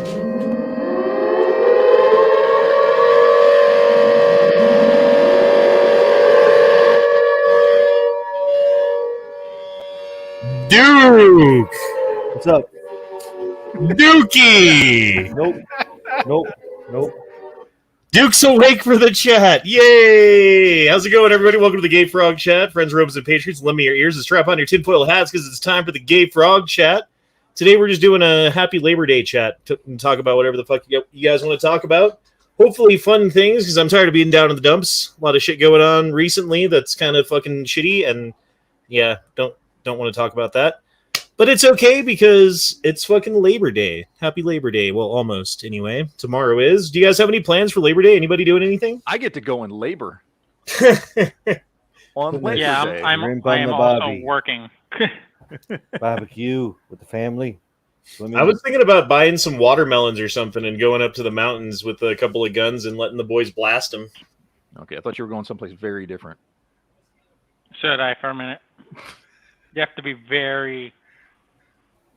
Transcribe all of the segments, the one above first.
Duke! What's up? Dookie! Nope. Duke's awake for the chat. Yay! How's it going, everybody? Welcome to the Gay Frog Chat. Friends, robes, and patriots, lend me your ears and strap on your tinfoil hats because it's time for the Gay Frog Chat. Today we're just doing a happy Labor Day chat and talk about whatever the fuck you guys want to talk about. Hopefully fun things, because I'm tired of being down in the dumps. A lot of shit going on recently that's kind of fucking shitty, and yeah, don't want to talk about that. But it's okay because it's fucking Labor Day. Happy Labor Day. Well, almost, anyway. Tomorrow is. Do you guys have any plans for Labor Day? Anybody doing anything? I get to go in labor. On Labor Yeah, Day. I am also working. Barbecue with the family. Swimming. I was thinking about buying some watermelons or something and going up to the mountains with a couple of guns and letting the boys blast them. Okay, I thought you were going someplace very different. Should I for a minute? You have to be very...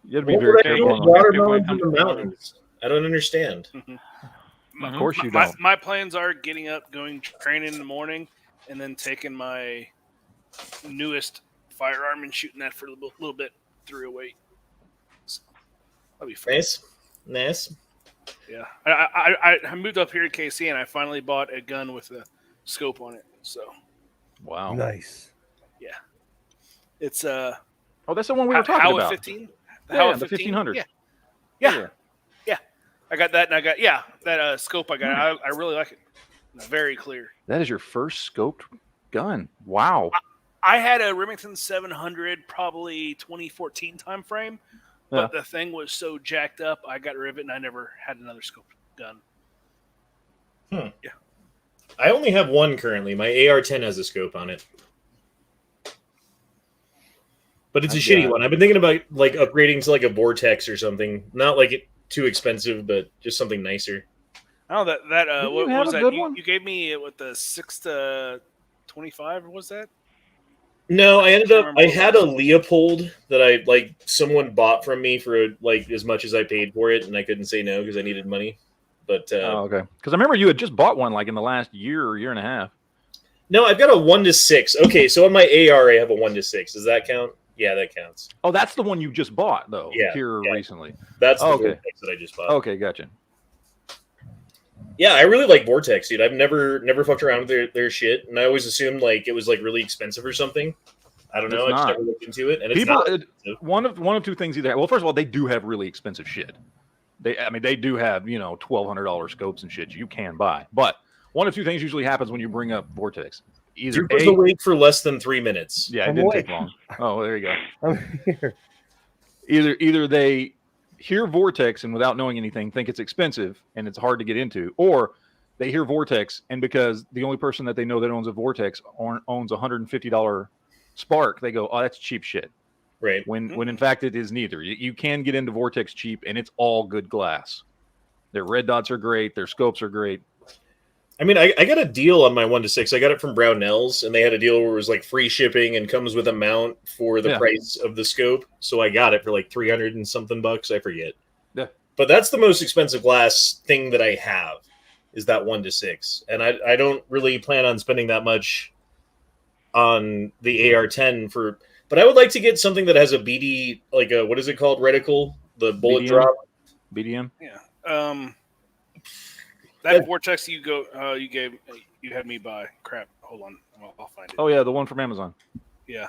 You have to be What very would I do careful. with watermelons in the mountains? I don't understand. Of course you don't. My plans are getting up, going training in the morning, and then taking my newest firearm and shooting that for a little bit 308. So, that'll be fun. Nice. Yeah, I moved up here to KC, and I finally bought a gun with a scope on it. So, Wow. Nice. yeah, it's Oh, that's the one we were talking Howa about. 15. Yeah, the 1500. Yeah. I got that, and I got that scope. I got. I really like it. It's very clear. That is your first scoped gun. Wow. I had a Remington 700, probably 2014 time frame, but the thing was so jacked up, I got rid of it, and I never had another scoped gun. Yeah. I only have one currently. My AR-10 has a scope on it. But it's a shitty one. I've been thinking about like upgrading to like a Vortex or something. Not like it too expensive, but just something nicer. Oh, that what have was a that? good one? You gave me it with the 6 to 25, or was that? No, I had a Leopold that I like someone bought from me for like as much as I paid for it, and I couldn't say no because I needed money. But Okay. Because I remember you had just bought one like in the last year or year and a half. no, I've got a 1-6. Okay, so on my AR I have a 1-6. Does that count? Yeah, that counts. Oh, that's the one you just bought though. Yeah, Here yeah. recently. That's the Okay. Vortex that I just bought. Okay, gotcha. Yeah, I really like Vortex, dude. I've never fucked around with their shit, and I always assumed like it was like really expensive or something. I don't know. I It's just not. never looked into it, and it's People, not. one of two things either. Well, first of all, they do have really expensive shit. They do have $1,200 scopes and shit you can buy. But one of two things usually happens when you bring up Vortex. Either Duke was awake for less than 3 minutes. yeah, it I'm didn't awake. take long. Oh, there you go. I'm here. Either they hear Vortex and without knowing anything think it's expensive and it's hard to get into, or they hear Vortex and because the only person that they know that owns a Vortex owns $150 Spark, they go, oh, that's cheap shit. Right. When in fact it is neither. You can get into Vortex cheap and it's all good glass. Their red dots are great. Their scopes are great. I mean, I got a deal on my 1-6. I got it from Brownells, and they had a deal where it was like free shipping and comes with a mount for the price of the scope. So I got it for like 300 and something bucks. I forget. Yeah. But that's the most expensive glass thing that I have is that 1-6. And I don't really plan on spending that much on the AR-10 for... But I would like to get something that has a BD, like a, what is it called? Reticle? The bullet BDM? drop? BDM? Yeah. That Vortex you had me buy. Crap. Hold on. I'll find it. Oh yeah, the one from Amazon. Yeah.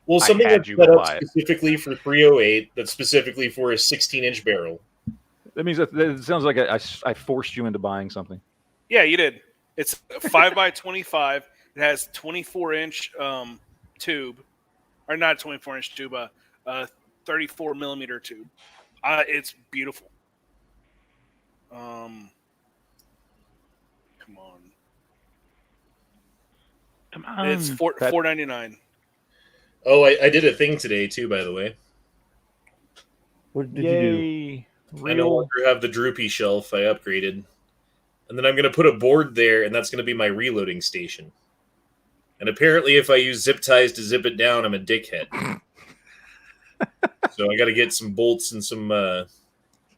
Well, I something had that's you set up buy it. specifically for 308, that's specifically for a 16-inch barrel. That means that it sounds like I forced you into buying something. Yeah, you did. It's 5x25. It has 24-inch tube, or not 24-inch tube, 34 millimeter tube. It's beautiful. Come on. It's $4.99. Oh, I did a thing today, too, by the way. What did you I no longer have the droopy shelf. I upgraded. And then I'm going to put a board there, and that's going to be my reloading station. And apparently, if I use zip ties to zip it down, I'm a dickhead. So I got to get some bolts and some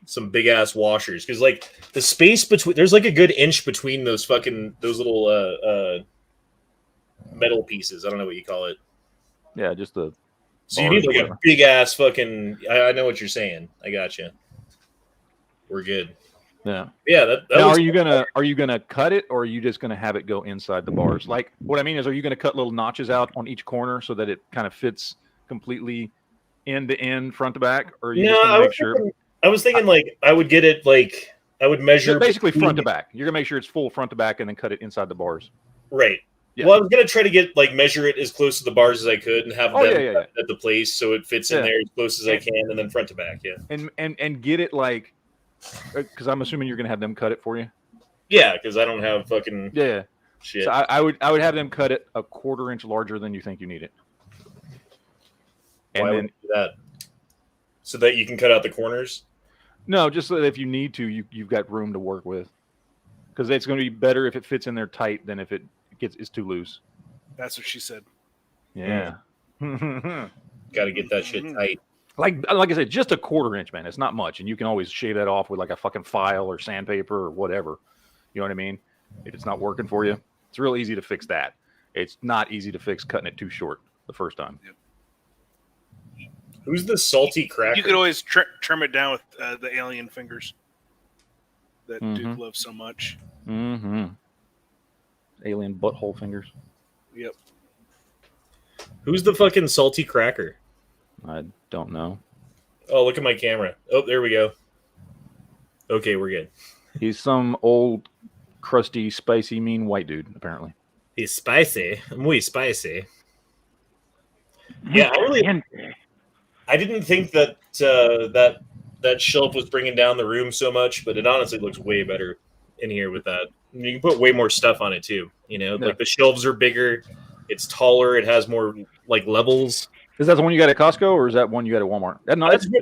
some big ass washers because like the space between there's like a good inch between those little metal pieces. I don't know what you call it. Yeah, just the. So you need like whatever. a big ass fucking. I know what you're saying. I got you. We're good. Yeah. Yeah. That Now, looks- are you gonna cut it, or are you just gonna have it go inside the bars? Like, what I mean is, are you gonna cut little notches out on each corner so that it kind of fits completely end to end, front to back, or are you just gonna make sure? I was thinking like I would get it like I would measure Basically between- front to back. You're gonna make sure it's full front to back, and then cut it inside the bars. Right. Yeah. Well, I was gonna try to get like measure it as close to the bars as I could and have them yeah. at the place so it fits in Yeah. there as close as I can, and then front to back. Yeah. And get it like, because I'm assuming you're gonna have them cut it for you. Yeah, because I don't have fucking Yeah. shit. So I would have them cut it a 1/4 inch larger than you think you need it. And Why then would you do that? So that you can cut out the corners. no, just so that if you need to, you've got room to work with. Because it's going to be better if it fits in there tight than if it's too loose. That's what she said. Yeah. Got to get that shit tight. Like I said, just a 1/4 inch, man. It's not much, and you can always shave that off with like a fucking file or sandpaper or whatever. You know what I mean? If it's not working for you, it's real easy to fix that. It's not easy to fix cutting it too short the first time. Who's the salty cracker? You could always trim it down with the alien fingers that Mhm. Duke loves so much. Mm-hmm. Alien butthole fingers. Yep. Who's the fucking salty cracker? I don't know. Oh, look at my camera. Oh, there we go. Okay, we're good. He's some old, crusty, spicy, mean white dude, apparently. He's spicy. Muy spicy. Yeah, I didn't think that that shelf was bringing down the room so much, but it honestly looks way better in here with that. You can put way more stuff on it too. You know, Yeah. like the shelves are bigger, it's taller, it has more like levels. Is that the one you got at Costco, or is that one you got at Walmart?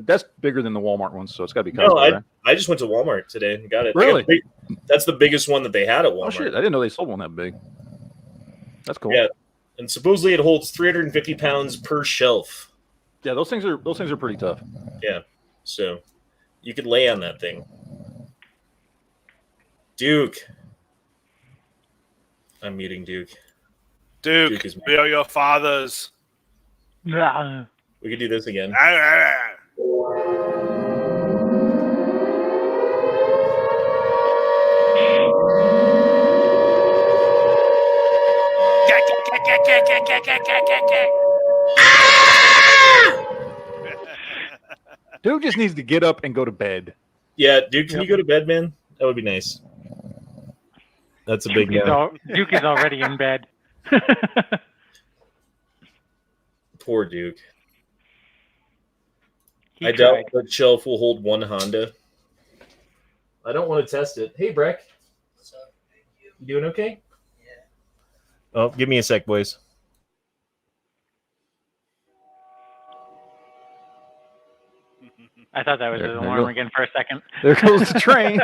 That's bigger than the Walmart one, so it's got to be Costco, No, right? I just went to Walmart today and got it. Really? That's the biggest one that they had at Walmart. Oh shit! I didn't know they sold one that big. That's cool. Yeah, and supposedly it holds 350 pounds per shelf. Yeah, those things are pretty tough. Yeah, so you could lay on that thing. Duke. I'm muting Duke. Duke, Duke is- we are your fathers. Yeah. We could do this again. Dude just needs to get up and go to bed. Yeah, Duke, can you go to bed, man? That would be nice. That's a big no. Duke is already in bed. Poor Duke. He I doubt tried. that shelf will hold one Honda. I don't want to test it. Hey, Breck. You doing okay? Yeah. Oh, give me a sec, boys. I thought that was There his you alarm go. again for a second. There goes the train.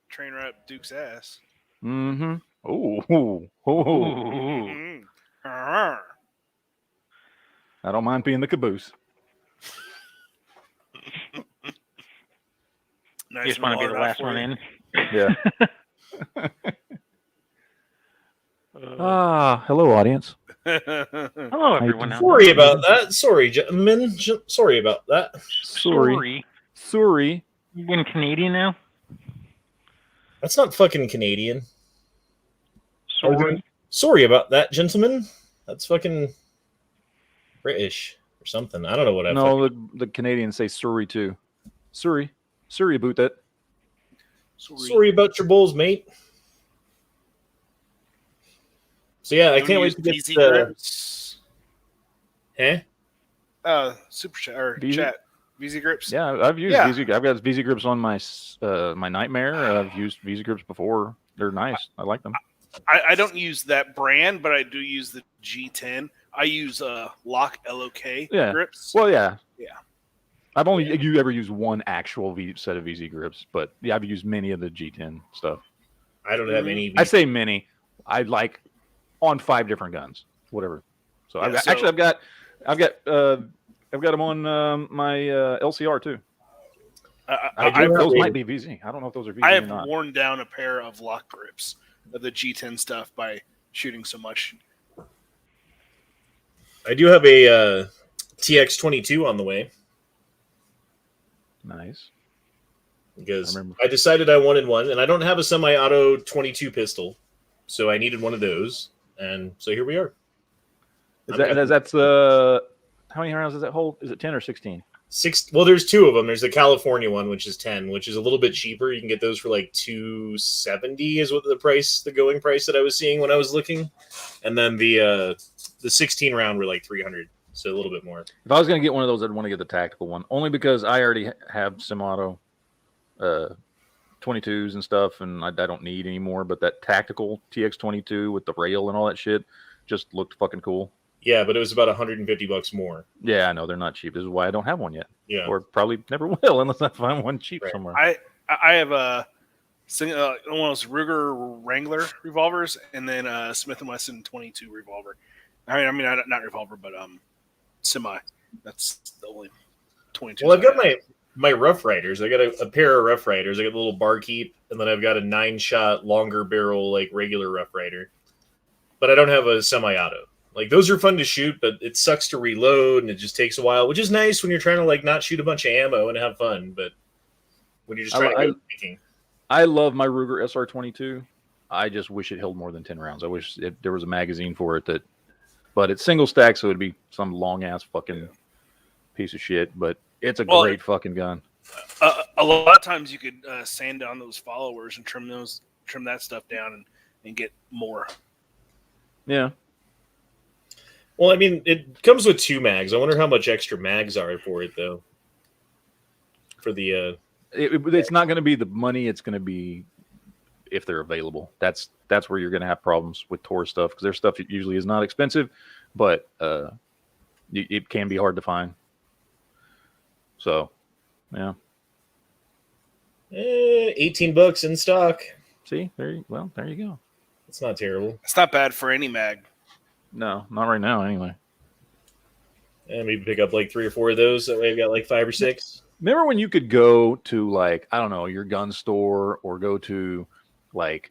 Train right up Duke's ass. Mm-hmm. Oh. Mm. I don't mind being the caboose. Nice You just want to be and the hard last for one you. in. Yeah. Hello, audience. Hello, everyone. out Sorry about that. Sorry, gentlemen. Sorry about that. Sorry. You in Canadian now? That's not fucking Canadian. Sorry. Sorry about that, gentlemen. That's fucking British or something. I don't know what I No, the Canadians say sorry too. Sorry about that. Sorry about your bowls, mate. So yeah, I Don't can't use wait to get VZ the. grips. Super chat or VZ? chat. VZ grips. Yeah, I've used Yeah. VZ. I've got VZ grips on my my Nightmare. I've used VZ grips before. They're nice. I like them. I don't use that brand, but I do use the G10. I use Lock LOK Yeah. grips. Well, yeah. Yeah. I've only you ever used one actual set of VZ grips, but yeah, I've used many of the G10 stuff. I don't have any. I say many. I like on 5 different guns, whatever. So Yeah, I've so- actually I've got I've got them on my LCR too. Those might be VZ. I don't know if those are VZ I or have not. worn down a pair of lock grips of the G10 stuff by shooting so much. I do have a TX22 on the way Nice. because I remember. I decided I wanted one, and I don't have a semi-auto 22 pistol, so I needed one of those, and so here we are. That's how many rounds does that hold? Is it 10 or 16? Well, there's two of them. There's the California one, which is 10, which is a little bit cheaper. You can get those for like $270 is what the going price that I was seeing when I was looking, and then the 16 round were like $300, so a little bit more. If I was going to get one of those, I'd want to get the tactical one, only because I already have semi-auto 22s and stuff, and I don't need anymore. But that tactical TX22 with the rail and all that shit just looked fucking cool. Yeah, but it was about $150 more. Yeah, I know they're not cheap. This is why I don't have one yet. Yeah, Or probably never will unless I find one cheap Right. somewhere. I have one of those Ruger Wrangler revolvers, and then Smith & Wesson 22 revolver. I mean, not revolver, but semi. That's the only 22. well, I've got my Rough Riders. I got a pair of Rough Riders. I got the little barkeep, and then I've got a 9-shot longer barrel like regular Rough Rider. But I don't have a semi-auto. Like, those are fun to shoot, but it sucks to reload, and it just takes a while, which is nice when you're trying to like not shoot a bunch of ammo and have fun. But when you're just trying to go thinking. I love my Ruger SR22. I just wish it held more than 10 rounds. I wish there was a magazine for it but it's single stack, so it'd be some long ass fucking piece of shit. But it's a great fucking gun. A lot of times you could sand down those followers and trim that stuff down and get more. Yeah. Well, I mean, it comes with 2 mags. I wonder how much extra mags are for it, though. For the it's not going to be the money. It's going to be if they're available. That's where you're going to have problems with Tor stuff, because their stuff usually is not expensive, but it can be hard to find. So, yeah. $18 in stock. See, there you go. It's not terrible. It's not bad for any mag. No, not right now, anyway. And maybe pick up like 3 or 4 of those. That way I've got like 5 or 6. Remember when you could go to, like, I don't know, your gun store or go to like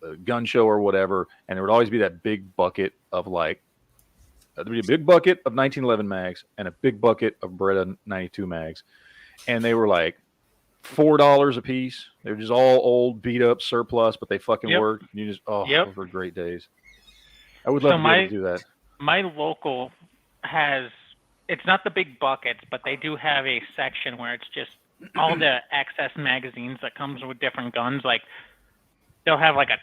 a gun show or whatever, and there would always be that big bucket of like, there'd be a big bucket of 1911 mags and a big bucket of Beretta 92 mags, and they were like $4 a piece. They were just all old, beat up, surplus, but they fucking worked. And you just those were great days. I would love to be able to do that. My local has, it's not the big buckets, but they do have a section where it's just all the excess magazines that comes with different guns. Like, they'll have like a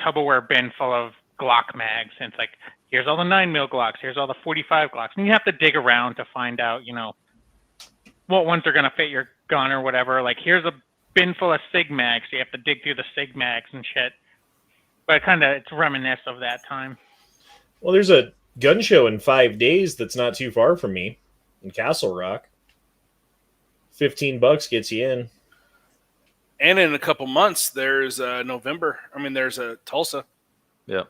Tupperware bin full of Glock mags, and it's like, here's all the 9mm Glocks, here's all the 45 Glocks, and you have to dig around to find out, what ones are going to fit your gun or whatever. Like, here's a bin full of Sig mags, so you have to dig through the Sig mags and shit. But it's reminiscent of that time. Well, there's a gun show in 5 days that's not too far from me in Castle Rock. $15 gets you in. And in a couple months, there's November. I mean, there's a Tulsa. Yeah.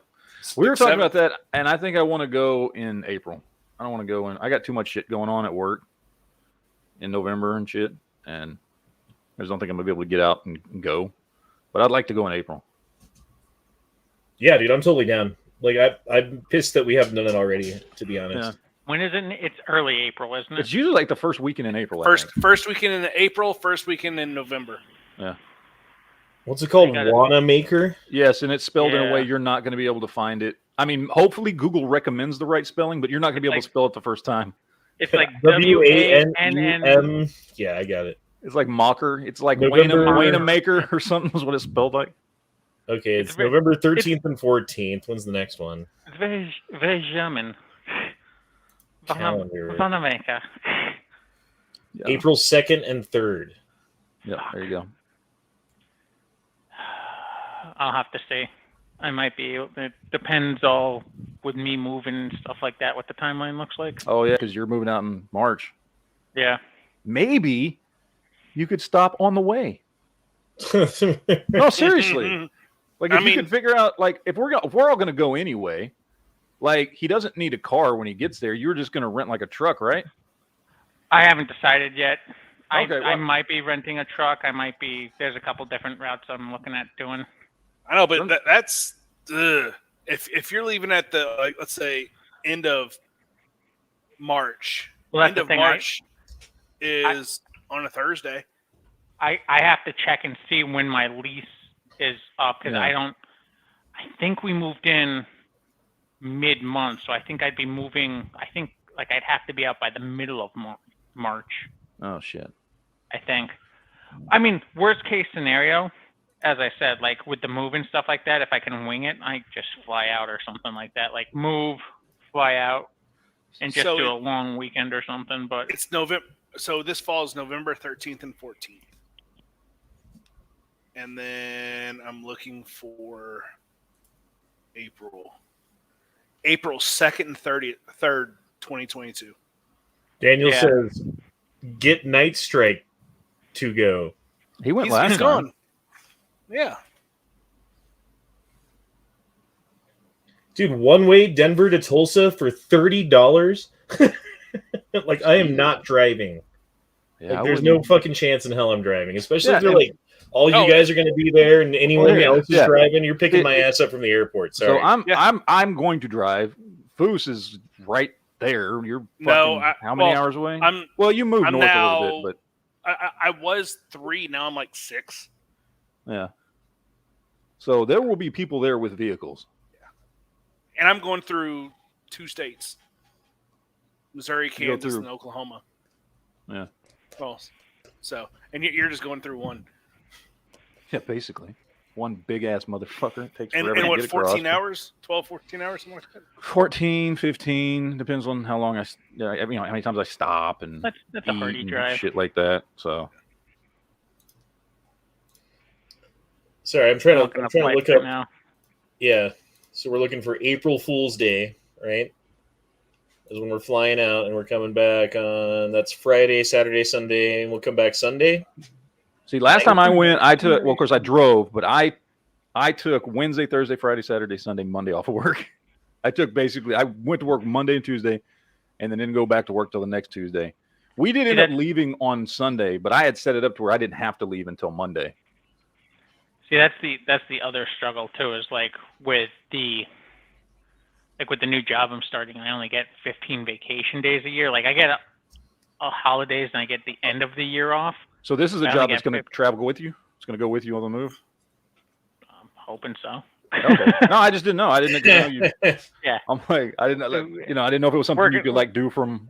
We were talking about that, and I think I want to go in April. I don't want to go in. I got too much shit going on at work in November and shit, and I just don't think I'm going to be able to get out and go. But I'd like to go in April. Yeah, dude, I'm totally down. Like, I'm pissed that we haven't done it already, to be honest. Yeah. When is it? It's early April, isn't it? It's usually like the first weekend in April. First weekend in April, first weekend in November. Yeah. What's it called? Wanamaker? Yes, and it's spelled in a way you're not going to be able to find it. I mean, hopefully Google recommends the right spelling, but you're not going to be able to spell it the first time. It's like W-A-N-U-M. Yeah, I got it. It's like Mocker. It's like November... Wanamaker or something is what it's spelled like. Okay, it's November 13th and 14th. When's the next one? It's very, very German. Calendar. Wanamaker. Yeah. April 2nd and 3rd. Yeah, there you go. I'll have to see. I might be. It depends all with me moving and stuff like that, what the timeline looks like. Oh, yeah, because you're moving out in March. Yeah. Maybe you could stop on the way. No, seriously. Like, if you could figure out, like, if we're all going to go anyway, like, he doesn't need a car when he gets there. You're just going to rent, like, a truck, right? I haven't decided yet. Okay, I well- might be renting a truck. There's a couple different routes I'm looking at doing. I know, but that's if you're leaving at the let's say end of March. Well, that's end the of thing. March is on a Thursday. I have to check and see when my lease is up because Yeah. I think we moved in mid-month, so I think I'd be moving. I think I'd have to be out by the middle of March. Oh shit. I think. I mean, worst case scenario, as I said, like with the move and stuff like that, if I can wing it, I just fly out or something like that. Like move, fly out, and just So do a long weekend or something. But It's November. So this fall is November 13th and 14th. And then I'm looking for April 2nd and 3rd, 2022. Daniel Yeah. says, "Get Night Strike to go." He went He's last time. gone. Yeah. Dude, one way Denver to Tulsa for $30. Like, I am not driving. Yeah, Like, I there's wouldn't- no fucking chance in hell I'm driving. Especially Yeah, if they're and- like, all you Oh, guys are going to be there, and anyone yeah, else is yeah. driving. You're picking my It- ass up from the airport. So Sorry. I'm going to drive. Foos is right there. You're fucking No, how many well, hours away? I'm Well, you moved I'm north a now- little bit, I was 3, now I'm like 6. but yeah. So there will be people there with vehicles. And I'm going through 2 states. Missouri, You go Kansas, through- and Oklahoma. Yeah. Well, so and you're just going through one. Yeah, basically. One big ass motherfucker. It takes And forever to what, get 14 across. hours? 12, 14 hours, something like that? 14, 15, depends on how long how many times I stop and that's a eat hardy and drive. shit like that. So Sorry, I'm trying to Looking up look flights up. right now. Yeah. So we're looking for April Fool's Day, right? Is when we're flying out and we're coming back on. That's Friday, Saturday, Sunday, and we'll come back Sunday. see, last time I went, I took of course I drove, but I took Wednesday, Thursday, Friday, Saturday, Sunday, Monday off of work. I went to work Monday and Tuesday, and then didn't go back to work till the next Tuesday. We did end up leaving on Sunday, but I had set it up to where I didn't have to leave until Monday. See, that's the other struggle too. Is like with the new job I'm starting, I only get 15 vacation days a year. Like I get a holidays and I get the end of the year off. So this is a I job only that's get going to travel with you. It's going to go with you on the move. I'm hoping so. Okay. No, I just didn't know. I didn't know you. Yeah. I'm like, I didn't know if it was something you could like do from,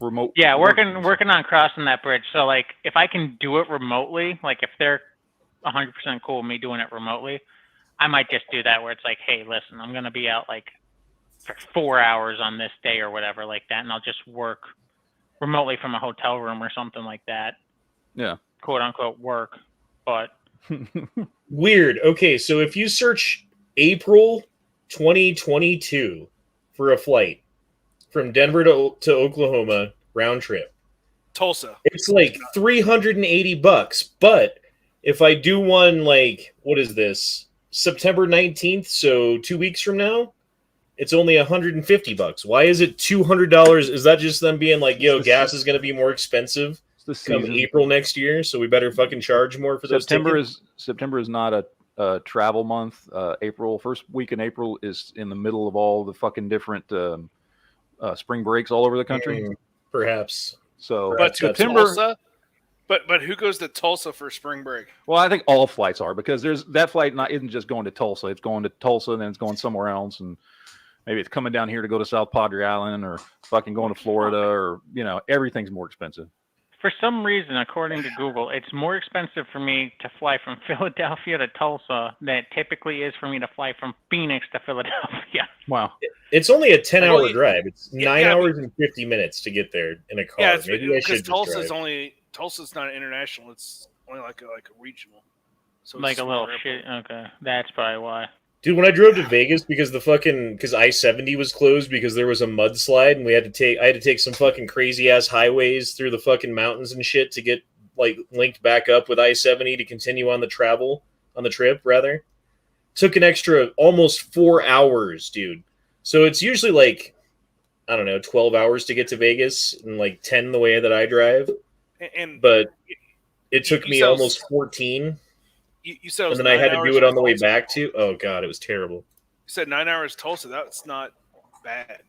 remote. Yeah, work. working on crossing that bridge. So like, if I can do it remotely, like if they're 100% cool with me doing it remotely, I might just do that where it's like, hey, listen, I'm gonna be out like for 4 hours on this day or whatever like that, and I'll just work remotely from a hotel room or something like that. Yeah. Quote unquote work, but Weird. Okay, so if you search April 2022 for a flight from Denver to Oklahoma round trip, Tulsa. it's like $380. But if I do one like, what is this? September 19th, so 2 weeks from now, it's only $150. Why is it $200? Is that just them being like, yo, gas is going to be more expensive It's the come season. April next year, so we better fucking charge more for those tickets? September is not a travel month. April, first week in April is in the middle of all the fucking different spring breaks all over the country. Perhaps. So But to September. Tulsa, but who goes to Tulsa for spring break? Well, I think all flights are, because there's that flight isn't just going to Tulsa. It's going to Tulsa and then it's going somewhere else, and maybe it's coming down here to go to South Padre Island or fucking going to Florida, or everything's more expensive. for some reason, according to Google, it's more expensive for me to fly from Philadelphia to Tulsa than it typically is for me to fly from Phoenix to Philadelphia. Wow. It's only a 10-hour Well, drive. It's 9 yeah, hours and 50 minutes to get there in a car. Yeah, it's Maybe I should because just drive. Tulsa's not international. It's only like a regional. So Like it's a little smaller shit. airport. Okay, that's probably why. Dude, when I drove to Vegas because because I-70 was closed because there was a mudslide and I had to take some fucking crazy ass highways through the fucking mountains and shit to get like linked back up with I-70 to continue on the trip rather. Took an extra almost 4 hours, dude. So it's usually like I don't know, 12 hours to get to Vegas and like 10 the way that I drive. And But it took you me said it was- almost 14. You said it And was then I 9 had to hours do it on the from way Tulsa. back too. Oh, God, it was terrible. You said 9 hours Tulsa. That's not bad.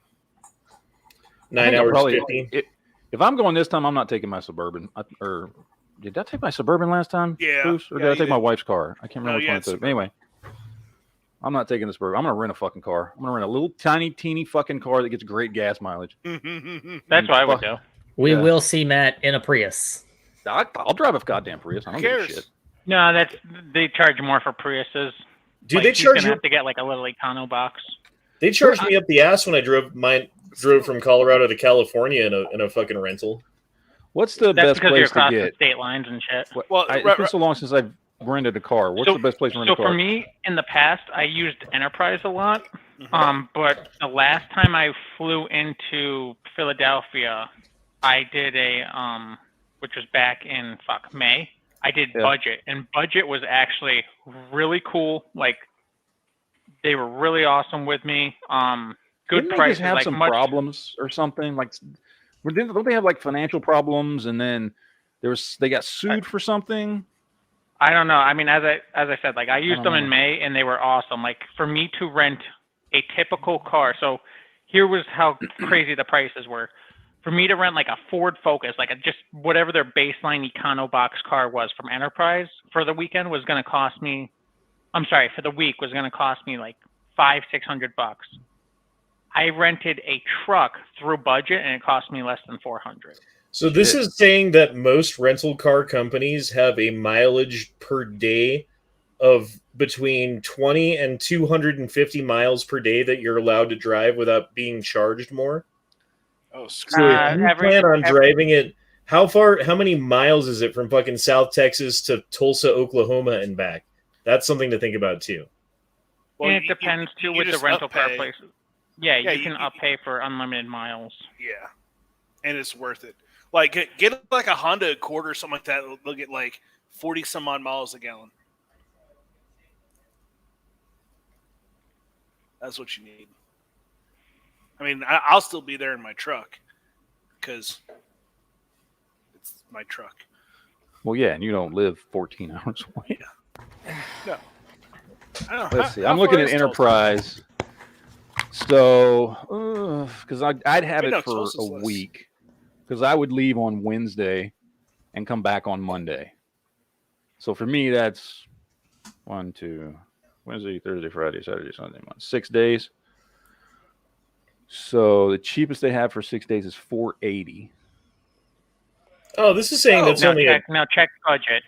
9 hours 50. If I'm going this time, I'm not taking my Suburban. Or did I take my Suburban last time? Yeah, Bruce? Or yeah, did I you take my did. wife's car? I can't remember No, which you one I had took. Suburban. Anyway, I'm not taking the Suburban. I'm going to rent a fucking car. I'm going to rent a little tiny, teeny fucking car that gets great gas mileage. That's what I would do. We Yeah. will see Matt in a Prius. I'll drive a goddamn Prius. I don't give a cares? shit. No, they charge more for Priuses. Dude, Like, they he's charge gonna you. have to get like a little econo box. They charged me up the ass when I drove from Colorado to California in a fucking rental. What's the That's best because you're place to across the get? state lines and shit. Well, It's been so long since I've rented a car. What's the best place to rent So a car? for me, in the past, I used Enterprise a lot. Mhm. But the last time I flew into Philadelphia, I did which was back in May. I did Budget, and Budget was actually really cool. Like, they were really awesome with me. Good Didn't they prices. just have like some much, problems or something? Like, don't they have like financial problems? And then they got sued for something. I don't know. I mean, as I said, like I used them in know. May, and they were awesome. Like for me to rent a typical car. So here was how crazy the prices were. For me to rent like a Ford Focus, like just whatever their baseline econo box car was from Enterprise for the weekend was going to cost me. I'm sorry, for the week was going to cost me like $500-600. I rented a truck through Budget, and it cost me less than $400. So this is saying that most rental car companies have a mileage per day of between 20 and 250 miles per day that you're allowed to drive without being charged more. Oh, So screw if you plan on driving it, how many miles is it from fucking South Texas to Tulsa, Oklahoma and back? That's something to think about too. Well, and it depends too with the just rental car uppay. places. Yeah, you you- can you- uppay for unlimited miles. Yeah, and it's worth it. Like get like a Honda Accord or something like that. They'll get like 40 some odd miles a gallon. That's what you need. I mean, I'll still be there in my truck because it's my truck. Well, yeah, and you don't live 14 hours away. No. I don't know. Let's see. How I'm looking far at is Tulsa? Enterprise. So, because I'd have Wait, it no, for Tulsa's a less. week, because I would leave on Wednesday and come back on Monday. So for me, that's 1, 2, Wednesday, Thursday, Friday, Saturday, Sunday, Monday, 6 days. So the cheapest they have for 6 days is $480. Oh, this is saying that's only check Budget.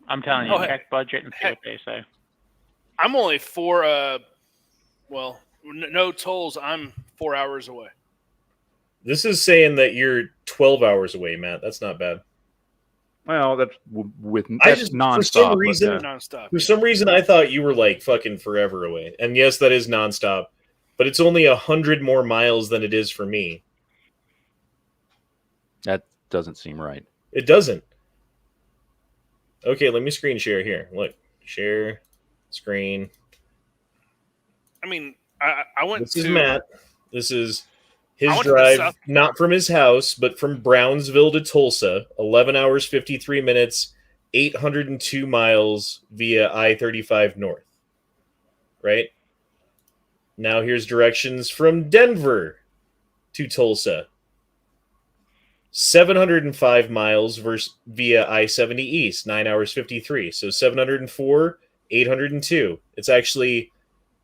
I'm telling you, Oh, check Budget and see what they say. I'm only no tolls. I'm 4 hours away. this is saying that you're 12 hours away, Matt. That's not bad. Well, that's just- nonstop. for some but, reason- Nonstop. For some reason, I thought you were like fucking forever away. And yes, that is nonstop, but it's only 100 more miles than it is for me. that doesn't seem right. It doesn't. Okay, let me screen share here. Look, share screen. I mean, I went This to is Matt. This is I his went to the drive, South- not from his house, but from Brownsville to Tulsa. 11 hours, 53 minutes, 802 miles via I-35 North. Right? Now here's directions from Denver to Tulsa. 705 miles via I-70 East, 9 hours 53. So 704, 802. It's actually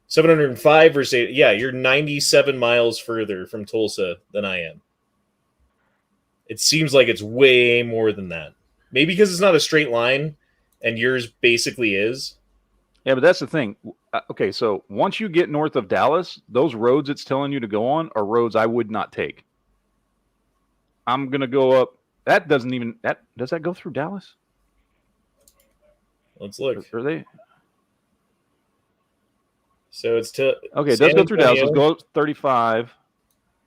705 versus 8. Yeah, you're 97 miles further from Tulsa than I am. It seems like it's way more than that. Maybe because it's not a straight line and yours basically is. Yeah, but that's the thing. Okay, so once you get north of Dallas, those roads it's telling you to go on are roads I would not take. I'm gonna go up. Does that go through Dallas? Let's look. Are they? So it's to Okay, it San does go through Dallas. Antonio, Let's go up 35.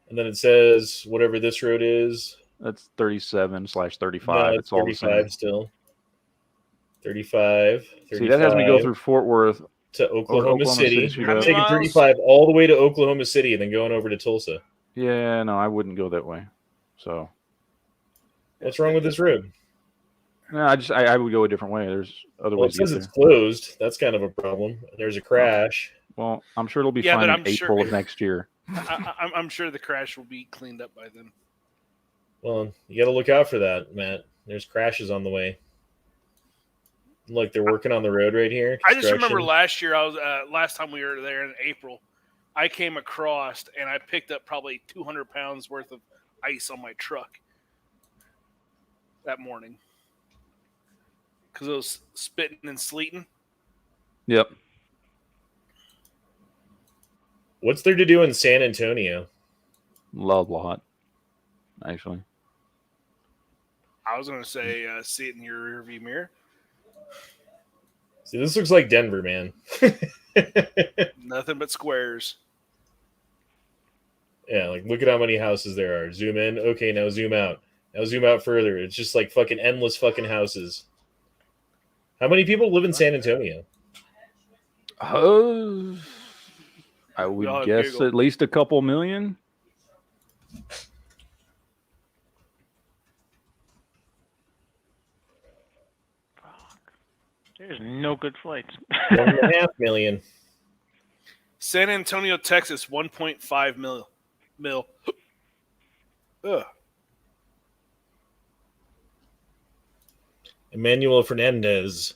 and then it says whatever this road is. That's 37/35. No, It's all the 35 same. still. 35. See, that has me go 35 through Fort Worth. to Oklahoma City. City, I'm yeah. taking 35 all the way to Oklahoma City and then going over to Tulsa. Yeah, no, I wouldn't go that way. So, What's wrong with this road? no, I would go a different way. There's other Well, it ways to get says it's there. closed. That's kind of a problem. There's a crash. Well, I'm sure it'll be Yeah, fine but in I'm sure- April of next year. I'm sure the crash will be cleaned up by then. Well, you got to look out for that, Matt. There's crashes on the way. Look, they're working on the road right here. I just remember Construction. last year, last time we were there in April, I came across and I picked up probably 200 pounds worth of ice on my truck that morning because it was spitting and sleeting. Yep. What's there to do in San Antonio? Lot, actually. I was going to say, see it in your rearview mirror. See, this looks like Denver, man. Nothing but squares. Yeah, like look at how many houses there are. Zoom in. Okay, now zoom out. Now zoom out further. It's just like fucking endless fucking houses. How many people live in San Antonio? I would Y'all have guess Google. at least a couple million. There's no good flights. 1.5 million. San Antonio, Texas, 1.5 mil. Ugh. Emmanuel Fernandez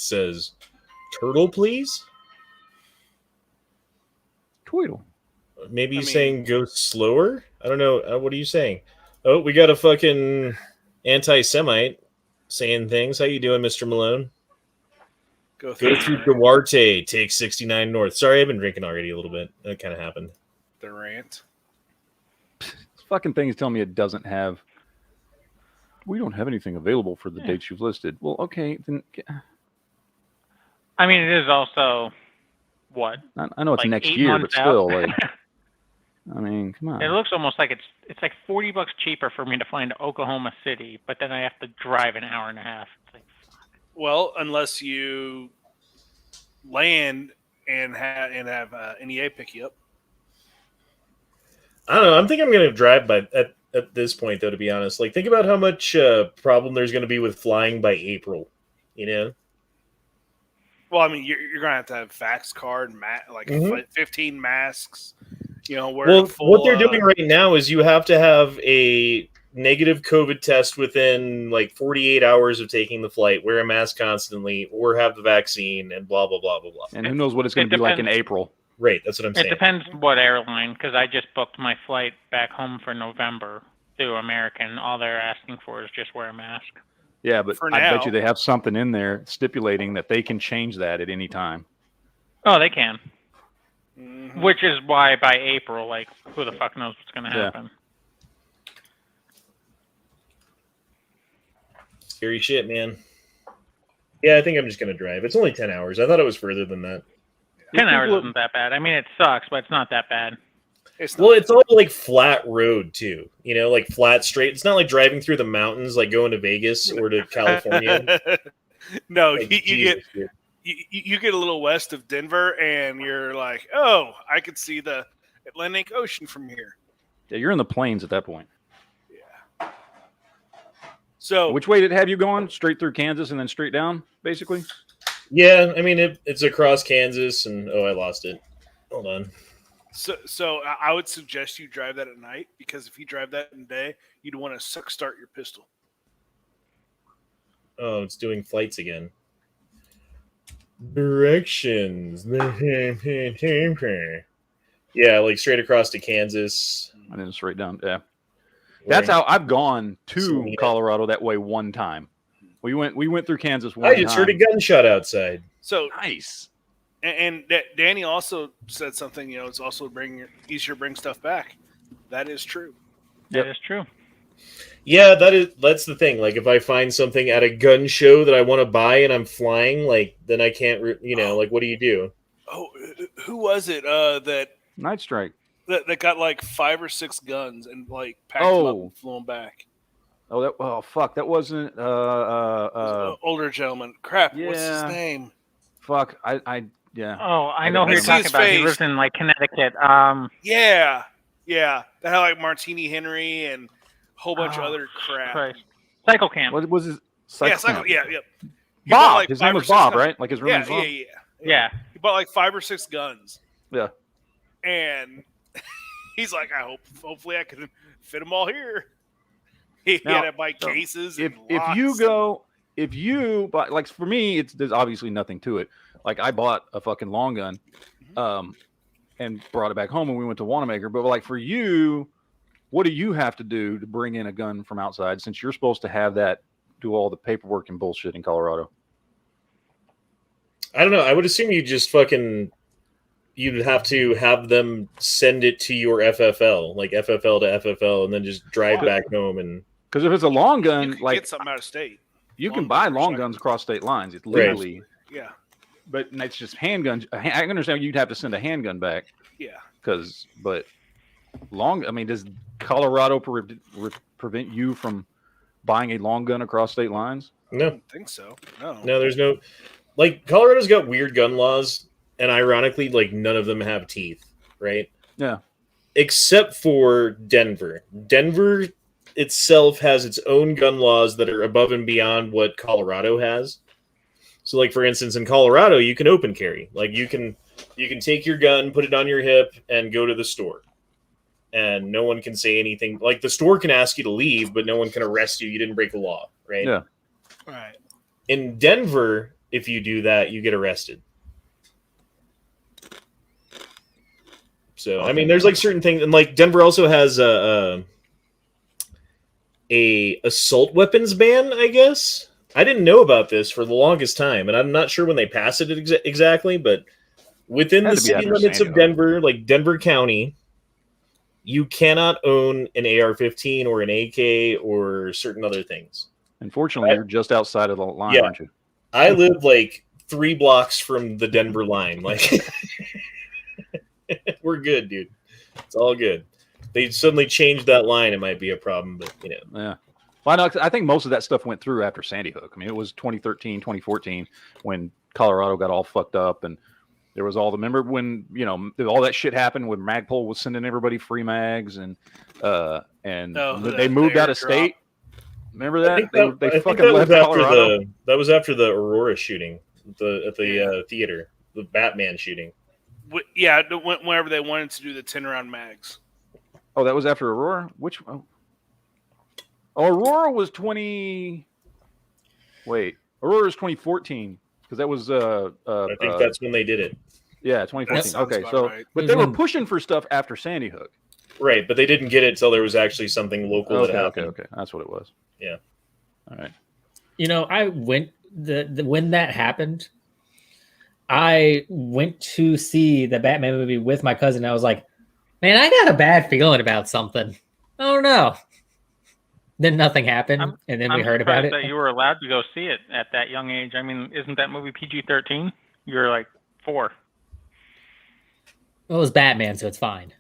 says, "Turtle, please." Tweedle. Maybe I he's mean- saying go slower. I don't know. What are you saying? Oh, we got a fucking anti-Semite saying things. How you doing, Mr. Malone? Go Go through through Duarte. Take 69 north. Sorry, I've been drinking already a little bit. That kind of happened. the rant. This fucking thing is telling me it doesn't have. We don't have anything available for the dates you've listed. Well, okay, then. I mean, it is also what? I know it's Like next 8 year, but months still, out? like, I mean, come on. It looks almost like it's like $40 cheaper for me to fly into Oklahoma City, but then I have to drive an hour and a half. It's like, Well, unless you land and have NEA pick you up. I don't know. I'm thinking I'm going to drive at this point, though. To be honest, like think about how much problem there's going to be with flying by April. You know. Well, I mean, you're gonna have to have fax card, 15 masks. You know, wear Well, full, what they're doing right now is you have to have a negative COVID test within like 48 hours of taking the flight, wear a mask constantly, or have the vaccine, and blah blah blah blah blah. And who knows what it's going It to be like in depends. April. Right, that's what I'm it saying. depends what airline, because I just booked my flight back home for November through American. All they're asking for is just wear a mask. Yeah, but For I bet now. you they have something in there stipulating that they can change that at any time. Oh, they can. Mhm. Which is why by April, like, who the fuck knows what's going to Yeah. happen? Scary shit, man. Yeah, I think I'm just gonna drive. It's only 10 hours. I thought it was further than that. 10 hours people- isn't that bad. I mean, it sucks, but it's not that bad. It's Well, not. it's all like flat road too. You know, like flat straight. It's not like driving through the mountains, like going to Vegas or to California. No, Like, you get Jesus, dude. you get a little west of Denver, and you're like, oh, I could see the Atlantic Ocean from here. Yeah, you're in the plains at that point. So Which way did it have you going? Straight through Kansas and then straight down, basically? Yeah, I mean it's across Kansas, and I lost it. Hold on. So I would suggest you drive that at night, because if you drive that in the day, you'd want to suck start your pistol. Oh, it's doing flights again. Directions. Yeah, like straight across to Kansas. And then straight down. Yeah. That's how I've gone to Salina. Colorado that way one time. We went through Kansas one I time. just heard a gunshot outside. So Nice. and Danny also said something. You know, it's also easier to bring stuff back. That is true. Yep. That is true. Yeah, that's the thing. Like if I find something at a gun show that I want to buy and I'm flying, like then I can't. Like what do you do? Oh, who was it? That Night Strike. got like 5 or 6 guns and like packed them up Oh. and flew them back. Oh fuck, that wasn't Older gentleman. Crap. What's his yeah. name? fuck. I Yeah. Oh, I know who I you're see talking his about. He face. lives in like Connecticut. Yeah. They had like Martini Henry and a whole bunch of Oh, other crap. Christ. Cycle Camp. What was his Yeah, cycle? yeah. He bought, Bob. like, His 5 name or was 6 Bob, guns. right? Like his room was Bob. Yeah. He bought like 5 or 6 guns. Yeah. And he's like, hopefully I can fit them all here. He Now, had to buy cases. If and you buy, like for me, there's obviously nothing to it. Like I bought a fucking long gun, and brought it back home when we went to Wanamaker. But like for you, what do you have to do to bring in a gun from outside since you're supposed to have that, do all the paperwork and bullshit in Colorado? I don't know. I would assume you just you'd have to have them send it to your FFL, like FFL to FFL, and then just drive back home. And because if it's a long you gun, can like get something out of state. you long can buy gun or long something. guns across state lines. It's Right. legally, Yeah. but it's just handguns. I understand you'd have to send a handgun back. Yeah. But long. I mean, does Colorado prevent you from buying a long gun across state lines? I no, don't think so. No. there's no, like, Colorado's got weird gun laws, and ironically, like, none of them have teeth, right? Yeah. Except for Denver. Denver itself has its own gun laws that are above and beyond what Colorado has. So, like, for instance, in Colorado, you can open carry. Like, you can take your gun, put it on your hip, and go to the store. And no one can say anything. Like, the store can ask you to leave, but no one can arrest you. You didn't break the law, right? Yeah. Right. In Denver, if you do that, you get arrested. So, I mean, there's like certain things, and like Denver also has a assault weapons ban, I guess. I didn't know about this for the longest time, and I'm not sure when they passed it exactly, but within Had the to be city after limits Sandy of Hook. Denver, like Denver County, you cannot own an AR-15 or an AK or certain other things. Unfortunately, you're just outside of the line, Yeah. aren't you? I live like 3 blocks from the Denver line. Like, we're good, dude. It's all good. They suddenly changed that line, it might be a problem, but you know. Yeah. Well, I think most of that stuff went through after Sandy Hook. I mean, it was 2013, 2014 when Colorado got all fucked up, and there was all the, remember when, you know, all that shit happened when Magpul was sending everybody free mags and they moved out of state. Remember that? They fucking left Colorado. That was after the Aurora shooting at the theater, the Batman shooting. Yeah, whenever they wanted to do the 10-round mags. Oh, that was after Aurora? Which one? Oh, Aurora was Aurora was 2014 because that was I think that's when they did it. Yeah, 2014. Okay, about so right. but they were pushing for stuff after Sandy Hook. Right, but they didn't get it till there was actually something local that happened. Okay, that's what it was. Yeah. All right. You know, I went when that happened. I went to see the Batman movie with my cousin. And I was like, man, I got a bad feeling about something. I don't know. Then nothing happened, and then we heard about it. That you were allowed to go see it at that young age. I mean, isn't that movie PG-13? You were like 4. Well, it was Batman, so it's fine.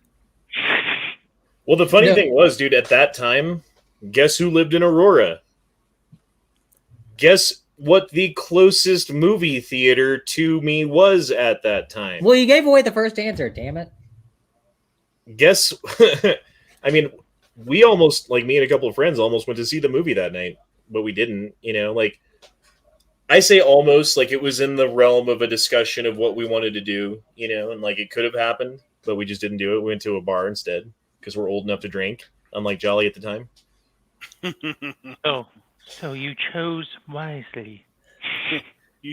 Well, the funny thing was, dude, at that time, guess who lived in Aurora? Guess what the closest movie theater to me was at that time? Well, you gave away the first answer, damn it. Guess, I mean, we almost, like me and a couple of friends almost went to see the movie that night, but we didn't, you know, like, I say almost, like it was in the realm of a discussion of what we wanted to do, you know, and like it could have happened, but we just didn't do it. We went to a bar instead because we're old enough to drink, unlike Jolly at the time. So you chose wisely.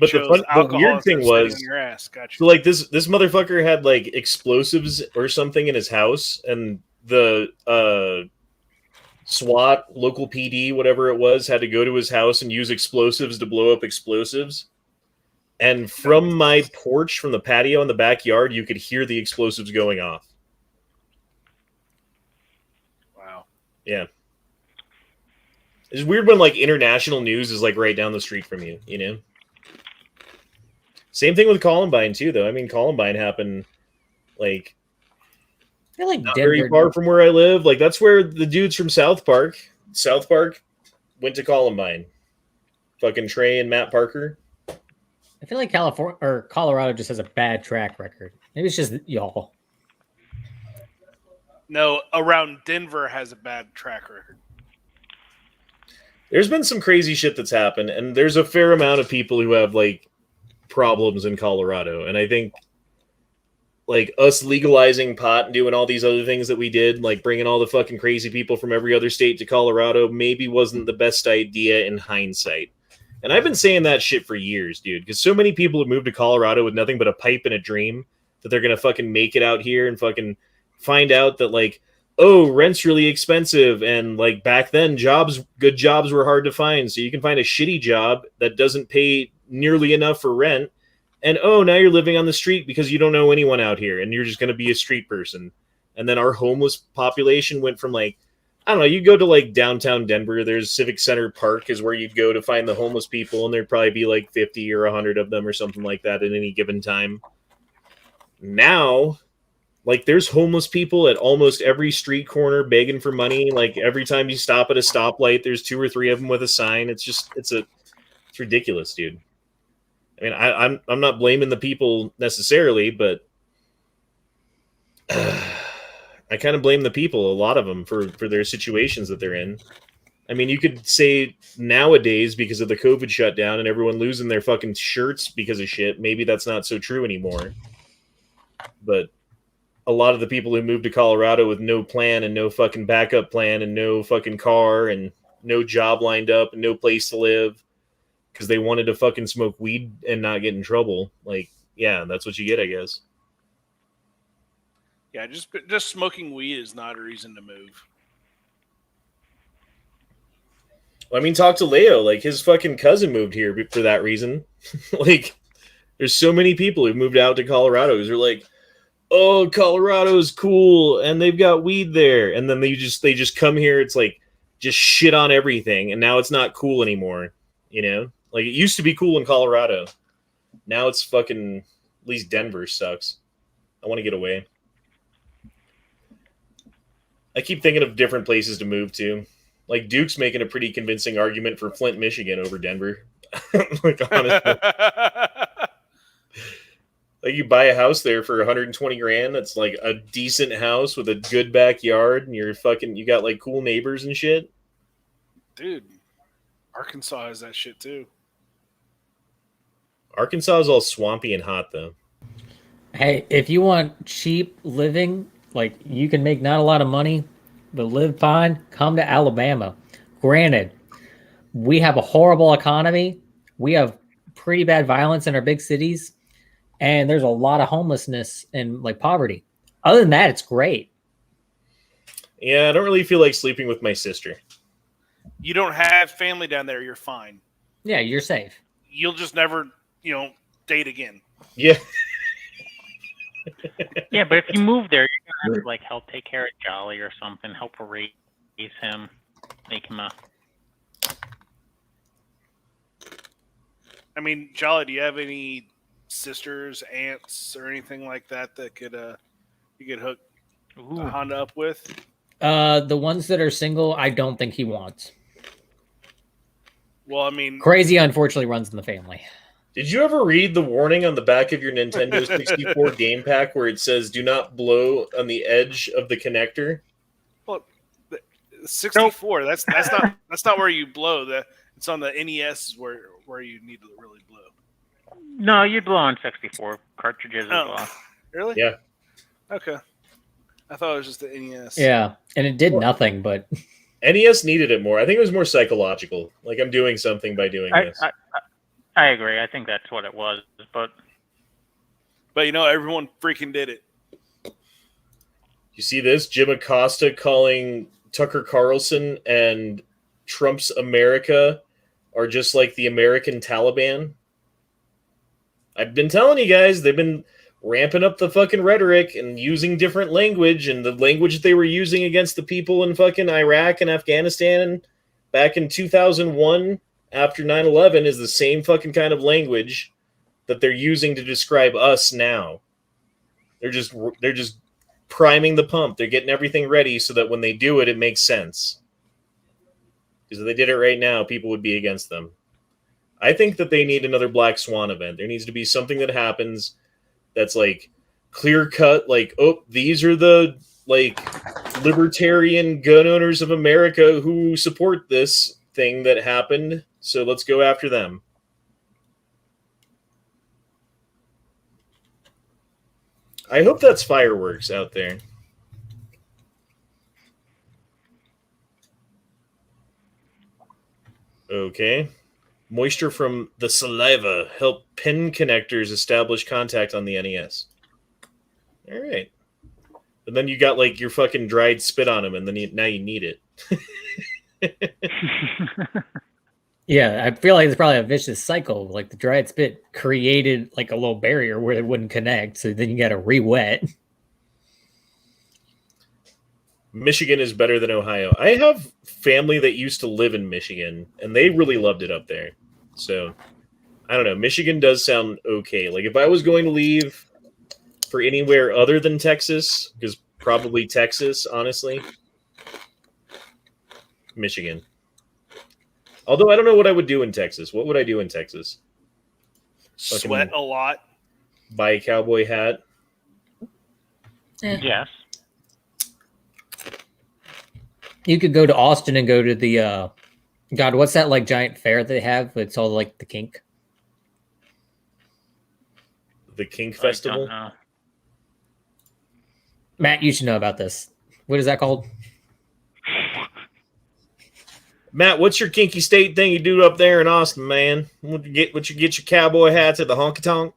But the weird thing was, your ass. Gotcha. so like this motherfucker had like explosives or something in his house, and the SWAT, local PD, whatever it was, had to go to his house and use explosives to blow up explosives. And from my porch, from the patio in the backyard, you could hear the explosives going off. Wow. Yeah. It's weird when like international news is like right down the street from you, you know? Same thing with Columbine too, though. I mean, Columbine happened like I feel like not Denver, very far from where I live. Like that's where the dudes from South Park went to Columbine. Fucking Trey and Matt Parker. I feel like California or Colorado just has a bad track record. Maybe it's just y'all. No, around Denver has a bad track record. There's been some crazy shit that's happened, and there's a fair amount of people who have like problems in Colorado. And I think like us legalizing pot and doing all these other things that we did, like bringing all the fucking crazy people from every other state to Colorado, maybe wasn't the best idea in hindsight. And I've been saying that shit for years, dude, because so many people have moved to Colorado with nothing but a pipe and a dream that they're going to fucking make it out here and fucking find out that, like, oh, rent's really expensive. And, like, back then, good jobs were hard to find. So you can find a shitty job that doesn't pay nearly enough for rent. And, oh, now you're living on the street because you don't know anyone out here and you're just going to be a street person. And then our homeless population went from, like, I don't know, you go to like downtown Denver, there's Civic Center Park is where you'd go to find the homeless people, and there'd probably be like 50 or 100 of them or something like that at any given time. Now, like there's homeless people at almost every street corner begging for money. Like every time you stop at a stoplight, there's 2 or 3 of them with a sign. It's ridiculous, dude. I mean, I'm not blaming the people necessarily, but I kind of blame the people, a lot of them, for their situations that they're in. I mean, you could say nowadays, because of the COVID shutdown and everyone losing their fucking shirts because of shit, maybe that's not so true anymore. But a lot of the people who moved to Colorado with no plan and no fucking backup plan and no fucking car and no job lined up and no place to live because they wanted to fucking smoke weed and not get in trouble. Like, yeah, that's what you get, I guess. Yeah, just smoking weed is not a reason to move. Well, I mean, talk to Leo. Like, his fucking cousin moved here for that reason. Like, there's so many people who moved out to Colorado who are like, oh, Colorado's cool, and they've got weed there. And then they just come here. It's like, just shit on everything, and now it's not cool anymore. You know? Like, it used to be cool in Colorado. Now it's fucking, at least Denver sucks. I want to get away. I keep thinking of different places to move to. Like, Duke's making a pretty convincing argument for Flint, Michigan over Denver. Like, honestly. Like, you buy a house there for 120 grand. That's like a decent house with a good backyard, and you got like cool neighbors and shit. Dude, Arkansas has that shit too. Arkansas is all swampy and hot, though. Hey, if you want cheap living, like you can make not a lot of money, but live fine, come to Alabama. Granted, we have a horrible economy. We have pretty bad violence in our big cities, and there's a lot of homelessness and like poverty. Other than that, it's great. Yeah, I don't really feel like sleeping with my sister. You don't have family down there, you're fine. Yeah, you're safe. You'll just never, date again. Yeah. Yeah, but if you move there, you're gonna have to like help take care of Jolly or something, help raise him, make him a. I mean, Jolly, do you have any sisters, aunts, or anything like that could you could hook Honda up with? The ones that are single, I don't think he wants. Well, I mean, Crazy unfortunately runs in the family. Did you ever read the warning on the back of your Nintendo 64 game pack where it says "Do not blow on the edge of the connector"? Well, 64. That's not where you blow. It's on the NES where you need to really blow. No, you'd blow on 64 cartridges as well. Really? Yeah. Okay. I thought it was just the NES. Yeah, and it did nothing, but NES needed it more. I think it was more psychological. Like, I'm doing something by doing this. I agree. I think that's what it was. But everyone freaking did it. You see this? Jim Acosta calling Tucker Carlson and Trump's America are just like the American Taliban. I've been telling you guys, they've been ramping up the fucking rhetoric and using different language, and the language they were using against the people in fucking Iraq and Afghanistan back in 2001 after 9/11 is the same fucking kind of language that they're using to describe us now. They're just priming the pump. They're getting everything ready so that when they do it, it makes sense. Because if they did it right now, people would be against them. I think that they need another Black Swan event. There needs to be something that happens that's like clear cut, like, oh, these are the like libertarian gun owners of America who support this thing that happened, so let's go after them. I hope that's fireworks out there. Okay. Moisture from the saliva help pin connectors establish contact on the NES. All right. And then you got like your fucking dried spit on them, and then now you need it. Yeah, I feel like it's probably a vicious cycle. Like the dried spit created like a little barrier where it wouldn't connect, so then you got to re-wet. Michigan is better than Ohio. I have family that used to live in Michigan, and they really loved it up there. So, I don't know. Michigan does sound okay. Like, if I was going to leave for anywhere other than Texas, because probably Texas, honestly, Michigan. Although I don't know what I would do in Texas. What would I do in Texas? Sweat a lot. Buy a cowboy hat? Yes. You could go to Austin and go to the God, what's that like giant fair they have? It's all like the kink. The Kink Festival? Matt, you should know about this. What is that called? Matt, what's your kinky state thing you do up there in Austin, man? Would you get your cowboy hats at the honky tonk?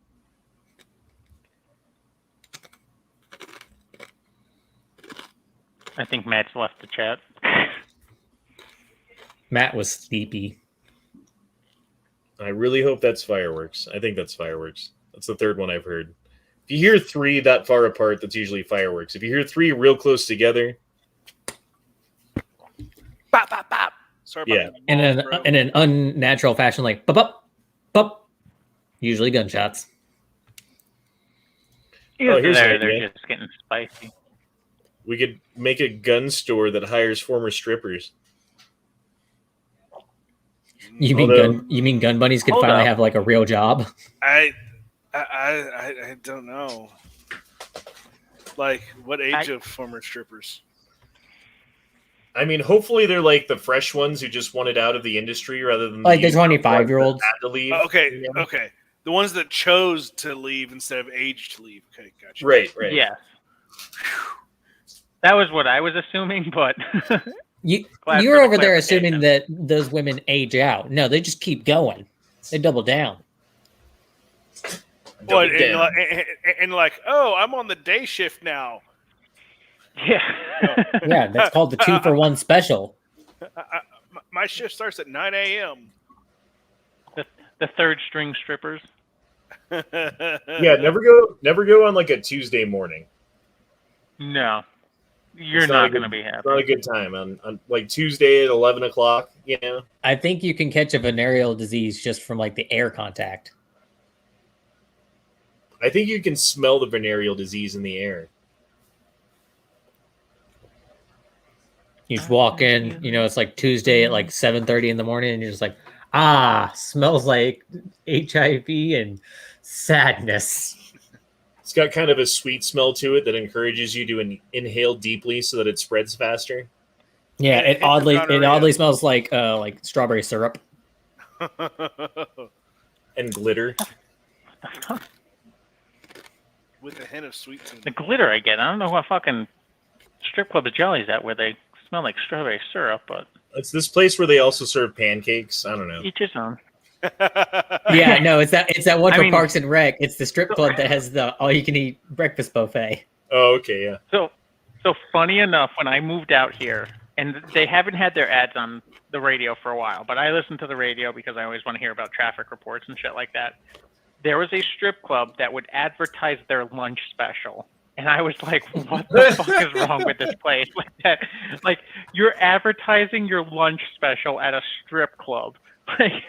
I think Matt's left the chat. Matt was sleepy. I really hope that's fireworks. I think that's fireworks. That's the third one I've heard. If you hear three that far apart, that's usually fireworks. If you hear three real close together, Bop, bop, bop. Sorry about that. In an unnatural fashion, like pop up, pop. Usually gunshots. Either here's they're an idea. just getting spicy. we could make a gun store that hires former strippers. You mean gun bunnies could Hold finally up. have like a real job? I don't know. Like, what age of former strippers? I mean, hopefully they're like the fresh ones who just wanted out of the industry rather than Like the younger ones 25-year-olds? that had to leave. Okay, okay. The ones that chose to leave instead of age to leave. Okay, gotcha. Right. Yes. That was what I was assuming, but You're Glad for over the there assuming clarification. that those women age out. No, they just keep going. They double down. What, Double down. and like, oh, I'm on the day shift now. yeah. Yeah, that's called the 2-for-1 special. My shift starts at 9 a.m. The third string strippers. Yeah, never go on like a Tuesday morning. No. You're It's not a going to good- be happy. It's not a good time on like Tuesday at 11 o'clock. You know, I think you can catch a venereal disease just from like the air contact. I think you can smell the venereal disease in the air. You just walk in, it's like Tuesday at like 7:30 in the morning, and you're just like, smells like HIV and sadness. It's got kind of a sweet smell to it that encourages you to inhale deeply so that it spreads faster. Yeah, It it oddly gonorrhea. smells like strawberry syrup. And glitter. With a hint of sweet to The glitter I get. I don't know what fucking strip club of Jolly's at where they smell like strawberry syrup, but It's this place where they also serve pancakes. I don't know. each his own. Yeah, no, it's that one I for mean- Parks and Rec. It's the strip club that has the all-you-can-eat breakfast buffet. Oh, okay, yeah. So funny enough, when I moved out here, and they haven't had their ads on the radio for a while, but I listen to the radio because I always want to hear about traffic reports and shit like that. There was a strip club that would advertise their lunch special. And I was like, what the fuck is wrong with this place? Like that, like you're advertising your lunch special at a strip club. Like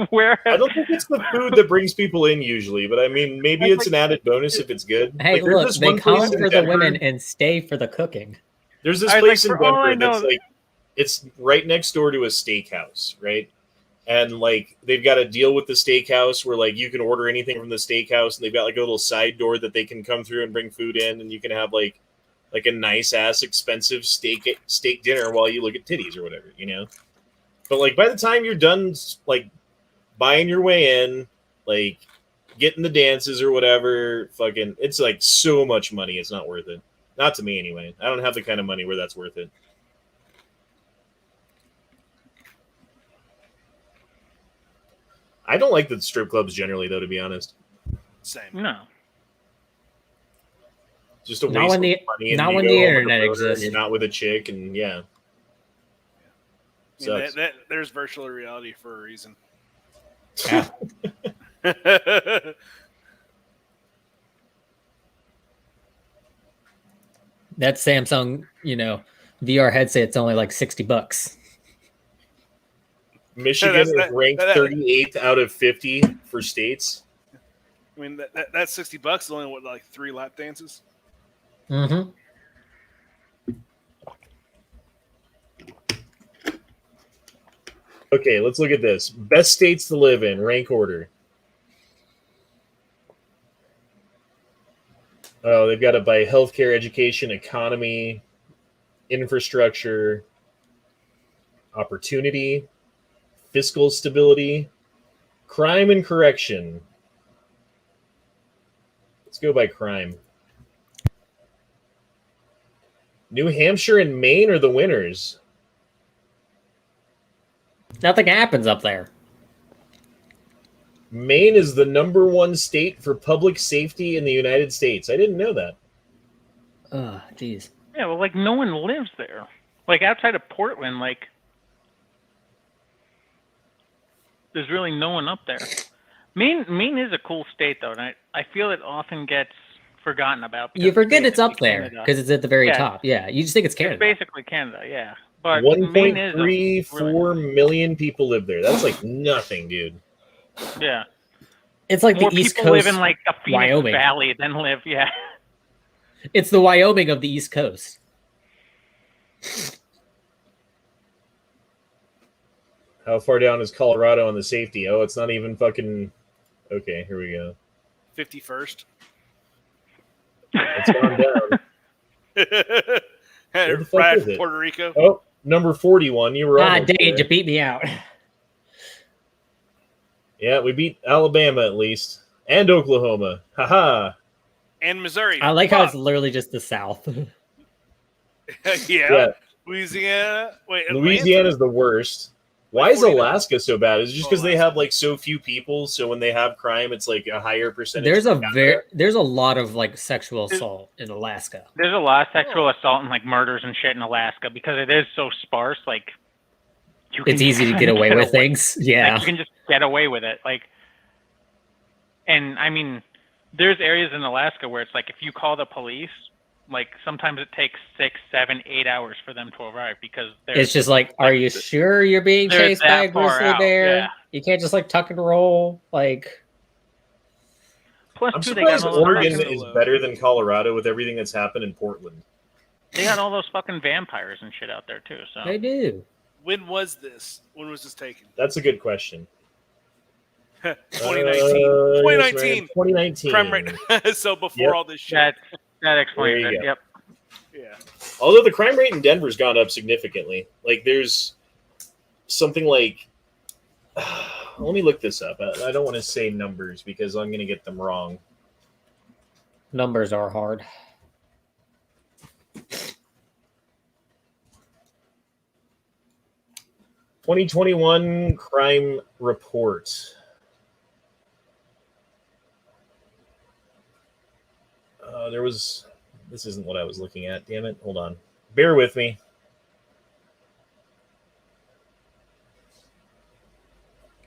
where I don't think it's the food that brings people in usually, but I mean, maybe it's an added bonus if it's good. Hey, Like, there's look, this they one place come in for the Denver- women and stay for the cooking. There's this I was place like, in for all I Denver that's know- like, it's right next door to a steakhouse, right? and like they've got a deal with the steakhouse where like you can order anything from the steakhouse, and they've got like a little side door that they can come through and bring food in, and you can have like a nice ass expensive steak dinner while you look at titties or whatever, you know. But like by the time you're done like buying your way in, like getting the dances or whatever, fucking it's like so much money, it's not worth it. Not to me anyway. I don't have the kind of money where that's worth it. I don't like the strip clubs generally though, to be honest. Same. No. Just a Not waste when of the- money. And not you when go the home with a internet boner and exists. You're not with a chick, and yeah. I mean, Sucks. there's virtual reality for a reason. Yeah. That Samsung, VR headset's only like $60. Michigan That's- is that- ranked that- 38th out of 50 for states. I mean, that's $60 is only what, like 3 lap dances. Mm-hmm. Okay, let's look at this. Best states to live in, rank order. Oh, they've got it by healthcare, education, economy, infrastructure, opportunity, fiscal stability, crime and correction. Let's go by crime. New Hampshire and Maine are the winners. Nothing happens up there. Maine is the #1 state for public safety in the United States. I didn't know that. Oh, jeez. Yeah, well, like no one lives there. Like outside of Portland, like there's really no one up there. Maine is a cool state though, and I feel it often gets forgotten about. because You forget it's up basically there Canada. because it's at the very Yeah. top. Yeah, you just think it's It's Canada. basically Canada, yeah. But Maine is 1.34 million people live there. That's like nothing, dude. yeah. It's like More the East people Coast. live in like the Phoenix Wyoming. Valley than live, yeah. It's the Wyoming of the East Coast. How far down is Colorado on the safety? Oh, it's not even fucking. Okay, here we go. 51st. It's gone down. Where the fuck Right is after it? Puerto Rico. Oh, number 41. You were Ah, almost dang it, there. you beat me out. Yeah, we beat Alabama at least. And Oklahoma. Haha. And Missouri. I like how Fuck. it's literally just the South. yeah. Yeah. Louisiana. Wait, Louisiana's the worst. Why is 49. Alaska so bad? Is it just because they Alaska. have like so few people? So when they have crime, it's like a higher percentage. There's a lot of like sexual assault in Alaska. There's a lot of sexual assault and like murders and shit in Alaska because it is so sparse. Like, It's easy to get away with things. Yeah. Like, you can just get away with it. Like, and I mean, there's areas in Alaska where it's like if you call the police, like sometimes it takes 6, 7, 8 hours for them to arrive because It's just like, are you sure you're being they're chased by a that far grizzly out, bear? yeah. You can't just like tuck and roll. Like, plus I'm too, they got surprised all those Oregon fucking- is better than Colorado with everything that's happened in Portland. they got all those fucking vampires and shit out there too. So they do. When was this? When was this taken? That's a good question. 2019. Yes, 2019. man, 2019. Crime rate. So before Yep. all this shit. that explains There you it. go. Yep. Yeah. Although the crime rate in Denver's gone up significantly. Like there's something like let me look this up. I don't want to say numbers because I'm going to get them wrong. Numbers are hard. "2021 crime report." There was. This isn't what I was looking at. Damn it! Hold on. Bear with me.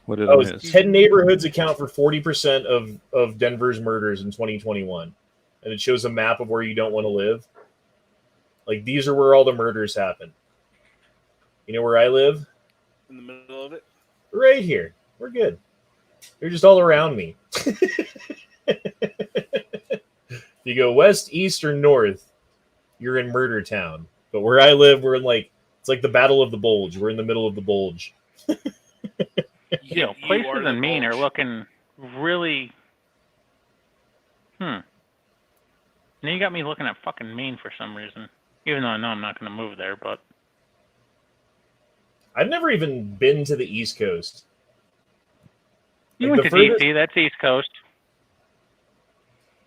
What did Oh, I miss? 10 neighborhoods account for 40% of Denver's murders in 2021. And it shows a map of where you don't want to live. Like, these are where all the murders happen. You know where I live? In the middle of it. Right here. We're good. They're just all around me. If you go west, east, or north, you're in Murder Town. But where I live, we're in like, it's like the Battle of the Bulge. We're in the middle of the bulge. Places are the in Maine are bulge. looking really. Now you got me looking at fucking Maine for some reason. Even though I know I'm not going to move there, but I've never even been to the East Coast. you Like, went the to furthest- DC. That's East Coast.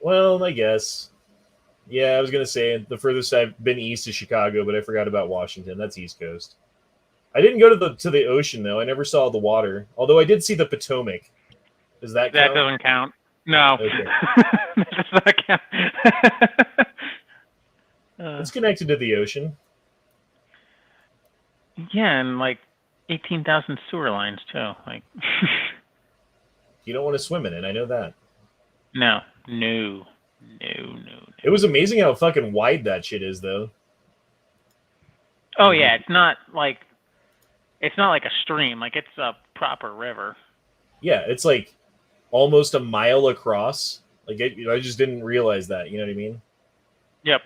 Well, I guess. Yeah, I was gonna say the furthest I've been east is Chicago, but I forgot about Washington. That's East Coast. I didn't go to the ocean though. I never saw the water. Although I did see the Potomac. Does that That count? doesn't count. No. Okay. That does not count. It's connected to the ocean. Yeah, and like 18,000 sewer lines too. Like, You don't want to swim in it. I know that. no. It was amazing how fucking wide that shit is, though. Oh yeah, it's not like a stream. Like it's a proper river. Yeah, it's like almost a mile across. Like I just didn't realize that. You know what I mean? Yep.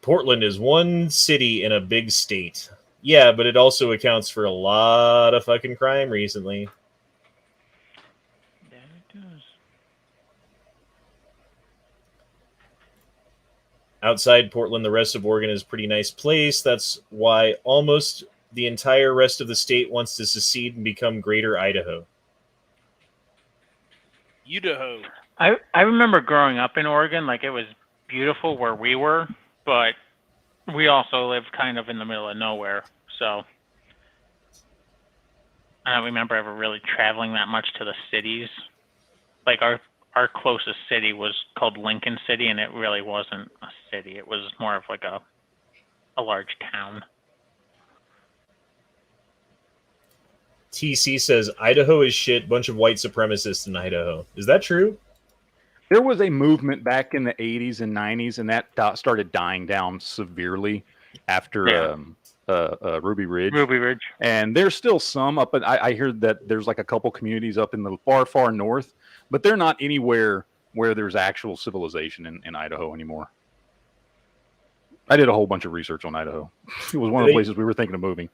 Portland is one city in a big state. Yeah, but it also accounts for a lot of fucking crime recently. Yeah, it does. Outside Portland, the rest of Oregon is a pretty nice place. That's why almost the entire rest of the state wants to secede and become Greater Idaho. Idaho. I remember growing up in Oregon, like it was beautiful where we were, but we also lived kind of in the middle of nowhere. So I don't remember ever really traveling that much to the cities. Like our closest city was called Lincoln City, and it really wasn't a city. It was more of like a large town. TC says Idaho is shit. Bunch of white supremacists in Idaho. Is that true? There was a movement back in the 80s and 90s, and that started dying down severely after Ruby Ridge. Ruby Ridge. And there's still some up, but I hear that there's like a couple communities up in the far, far north, but they're not anywhere where there's actual civilization in Idaho anymore. I did a whole bunch of research on Idaho. It was one of the places we were thinking of moving.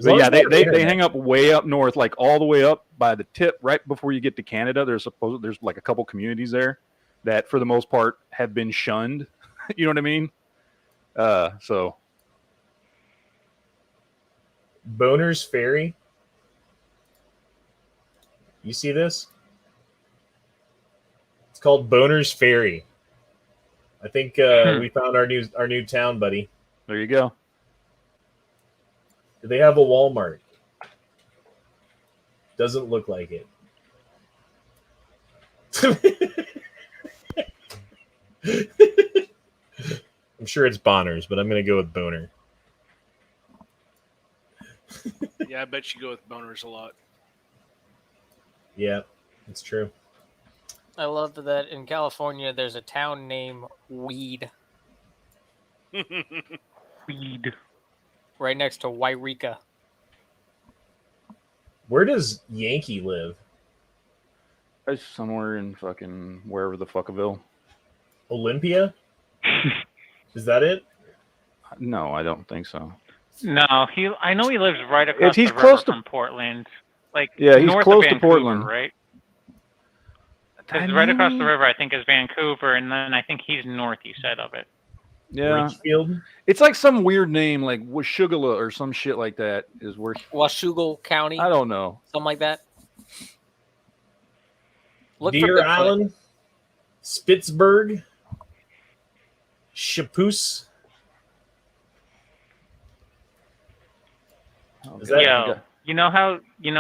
But yeah, they hang up way up north, like all the way up by the tip, right before you get to Canada. There's like a couple communities there that, for the most part, have been shunned. You know what I mean? So Boner's Ferry. You see this? It's called Boner's Ferry. I think we found our new town, buddy. there you go. Do they have a Walmart? Doesn't look like it. I'm sure it's Bonner's, but I'm going to go with Boner. Yeah, I bet you go with boners a lot. Yeah, it's true. I love that in California there's a town named Weed Weed. right next to Wairika. Where does Yankee live? It's somewhere in fucking wherever the fuckaville. Olympia? Is that it? No, I don't think so. No, I know he lives right across He's the river close to- from Portland. Like Yeah, he's north close of to Vancouver, Portland. right? Because right across the river, I think, is Vancouver, and then I think he's northeast side of it. Yeah, Richfield? it's like some weird name, like Washugala or some shit like that. Is where Washougal County, I don't know. something like that. Look for Deer Bigfoot. Island? Spitzberg? Chapoose? Is that- Yo, you know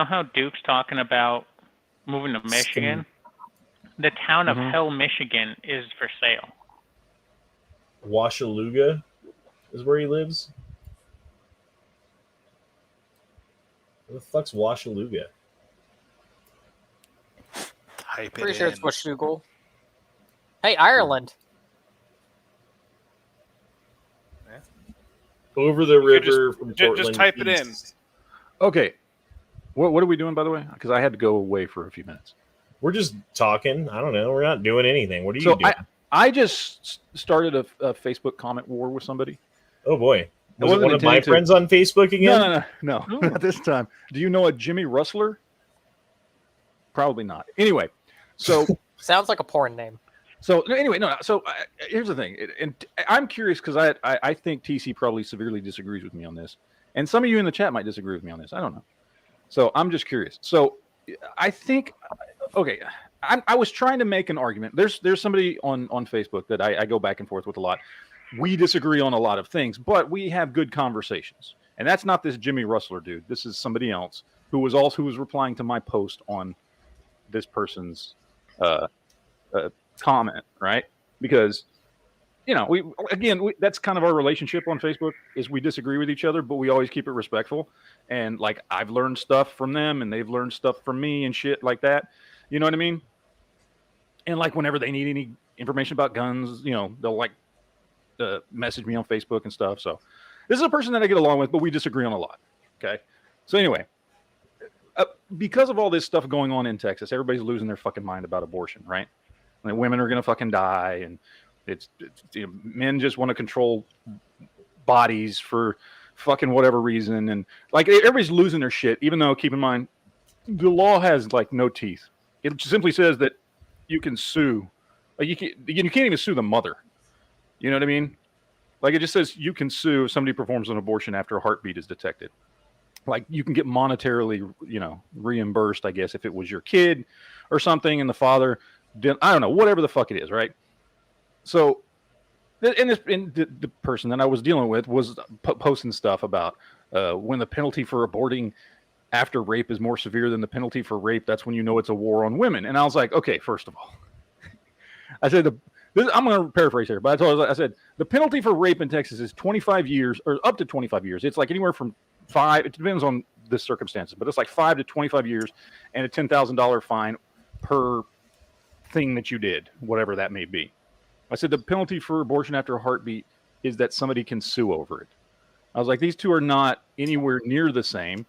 how Duke's talking about moving to Michigan? The town of Hill, Michigan, is for sale. Washaluga is where he lives? Where the fuck's Washaluga? Type Pretty it sure in. it's Washougal. Hey, Ireland. Over the You could river from Portland. just type it in. east. Okay, what are we doing, by the way? Because I had to go away for a few minutes. We're just talking. I don't know. We're not doing anything. What are you So doing? I just started a Facebook comment war with somebody. Oh boy. Was it one of my intended to- friends on Facebook again? No, not this time. Do you know a Jimmy Rustler? Probably not. Anyway, so Sounds like a porn name. so anyway, no. So here's the thing, and I'm curious because I think TC probably severely disagrees with me on this, and some of you in the chat might disagree with me on this. I don't know. So I'm just curious. So I think, okay, I was trying to make an argument. There's somebody on Facebook that I go back and forth with a lot. We disagree on a lot of things, but we have good conversations. And that's not this Jimmy Rustler dude. This is somebody else who was replying to my post on this person's comment, right? Because, you know, that's kind of our relationship on Facebook is we disagree with each other, but we always keep it respectful. And like I've learned stuff from them and they've learned stuff from me and shit like that. You know what I mean? And like whenever they need any information about guns, you know, they'll like message me on Facebook and stuff. So this is a person that I get along with, but we disagree on a lot. Okay. So anyway, because of all this stuff going on in Texas, everybody's losing their fucking mind about abortion, right? Like women are going to fucking die, and it's you know, men just want to control bodies for fucking whatever reason, and like everybody's losing their shit. Even though, keep in mind, the law has like no teeth. It simply says that you can sue. Like you can't even sue the mother. You know what I mean? Like it just says you can sue if somebody performs an abortion after a heartbeat is detected. Like you can get monetarily, you know, reimbursed, I guess, if it was your kid or something, and the father did, I don't know, whatever the fuck it is, right? So, and the person that I was dealing with was posting stuff about when the penalty for aborting after rape is more severe than the penalty for rape, that's when you know it's a war on women. And I was like, okay, first of all, I said, I'm going to paraphrase here, but I said, the penalty for rape in Texas is 25 years or up to 25 years. It's like anywhere from 5, it depends on the circumstances, but it's like 5 to 25 years and a $10,000 fine per thing that you did, whatever that may be. I said, the penalty for abortion after a heartbeat is that somebody can sue over it. I was like, these two are not anywhere near the same.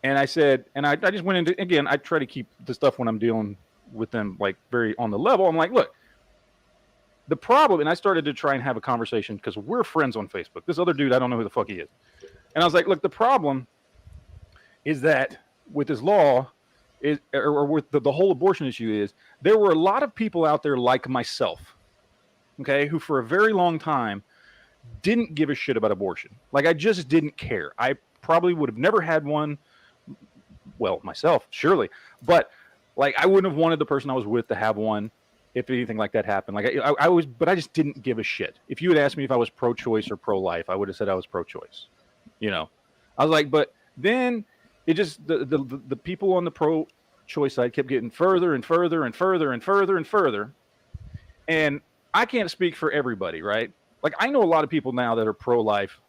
And I said, and I just went into, again, I try to keep the stuff when I'm dealing with them, like very on the level. I'm like, look, the problem, and I started to try and have a conversation because we're friends on Facebook. This other dude, I don't know who the fuck he is. And I was like, look, the problem is that with this law, or with the whole abortion issue is, there were a lot of people out there like myself, okay, who for a very long time didn't give a shit about abortion. Like, I just didn't care. I probably would have never had one, well, myself, surely. But, like, I wouldn't have wanted the person I was with to have one if anything like that happened. Like, I was, but I just didn't give a shit. If you had asked me if I was pro-choice or pro-life, I would have said I was pro-choice. You know, I was like, but then it just, the people on the pro-choice side kept getting further and further and further and further and further. And I can't speak for everybody, right? Like, I know a lot of people now that are pro-life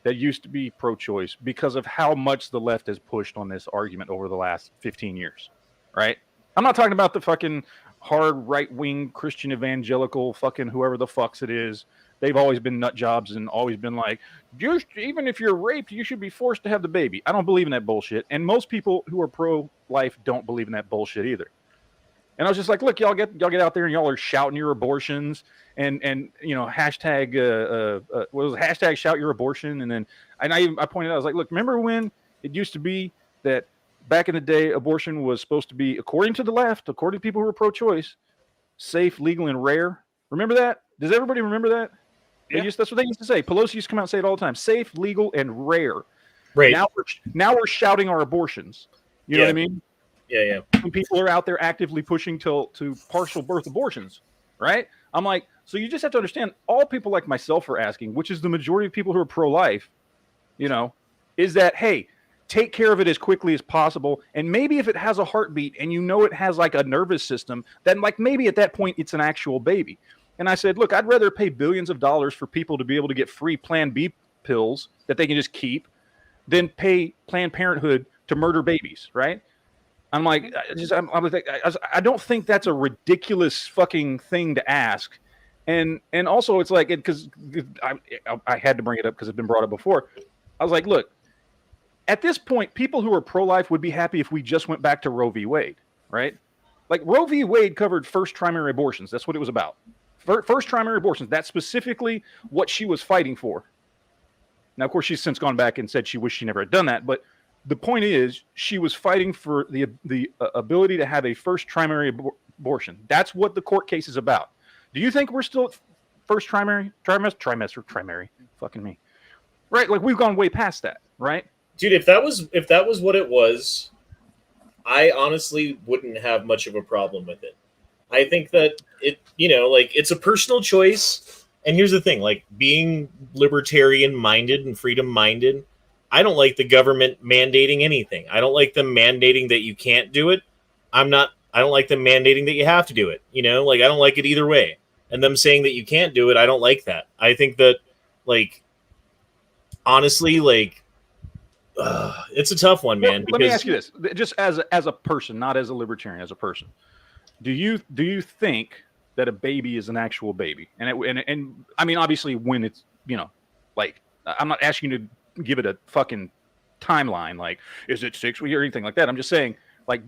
that used to be pro-choice because of how much the left has pushed on this argument over the last 15 years, right? I'm not talking about the fucking hard right-wing Christian evangelical fucking whoever the fucks it is. They've always been nut jobs and always been like, even if you're raped, you should be forced to have the baby. I don't believe in that bullshit. And most people who are pro-life don't believe in that bullshit either. And I was just like, look, y'all get out there and y'all are shouting your abortions and you know, hashtag what was it? Hashtag shout your abortion. And I pointed out, I was like, look, remember when it used to be that back in the day, abortion was supposed to be, according to the left, according to people who were pro-choice, safe, legal, and rare. Remember that? Does everybody remember that? Yeah. That's what they used to say. Pelosi used to come out and say it all the time. Safe, legal, and rare. Right. Now we're shouting our abortions. You know what I mean? Yeah. And people are out there actively pushing to partial birth abortions, right? I'm like, so you just have to understand, all people like myself are asking, which is the majority of people who are pro-life, you know, is that, hey, take care of it as quickly as possible. And maybe if it has a heartbeat and you know it has like a nervous system, then like maybe at that point it's an actual baby. And I said, look, I'd rather pay billions of dollars for people to be able to get free Plan B pills that they can just keep than pay Planned Parenthood to murder babies, right? I'm like, I don't think that's a ridiculous fucking thing to ask. And also it's like, because I had to bring it up because it's been brought up before. I was like, look, at this point, people who are pro-life would be happy if we just went back to Roe v. Wade, right? Like Roe v. Wade covered first trimary abortions. That's what it was about. First trimary abortions. That's specifically what she was fighting for. Now, of course, she's since gone back and said she wished she never had done that. But the point is, she was fighting for the ability to have a first trimester abortion. That's what the court case is about. Do you think we're still first trimester? Fucking me. Right? Like, we've gone way past that, right? Dude, if that was what it was, I honestly wouldn't have much of a problem with it. I think that it, like, it's a personal choice. And here's the thing, like, being libertarian-minded and freedom-minded, I don't like the government mandating anything. I don't like them mandating that you can't do it. I don't like them mandating that you have to do it. Like, I don't like it either way. And them saying that you can't do it, I don't like that. I think that, like, honestly, like, it's a tough one, man. Let me ask you this, just as a person, not as a libertarian, as a person. Do you think that a baby is an actual baby? And I mean, obviously, when it's, like, I'm not asking you to give it a fucking timeline, like, is it 6 weeks or anything like that? I'm just saying, like,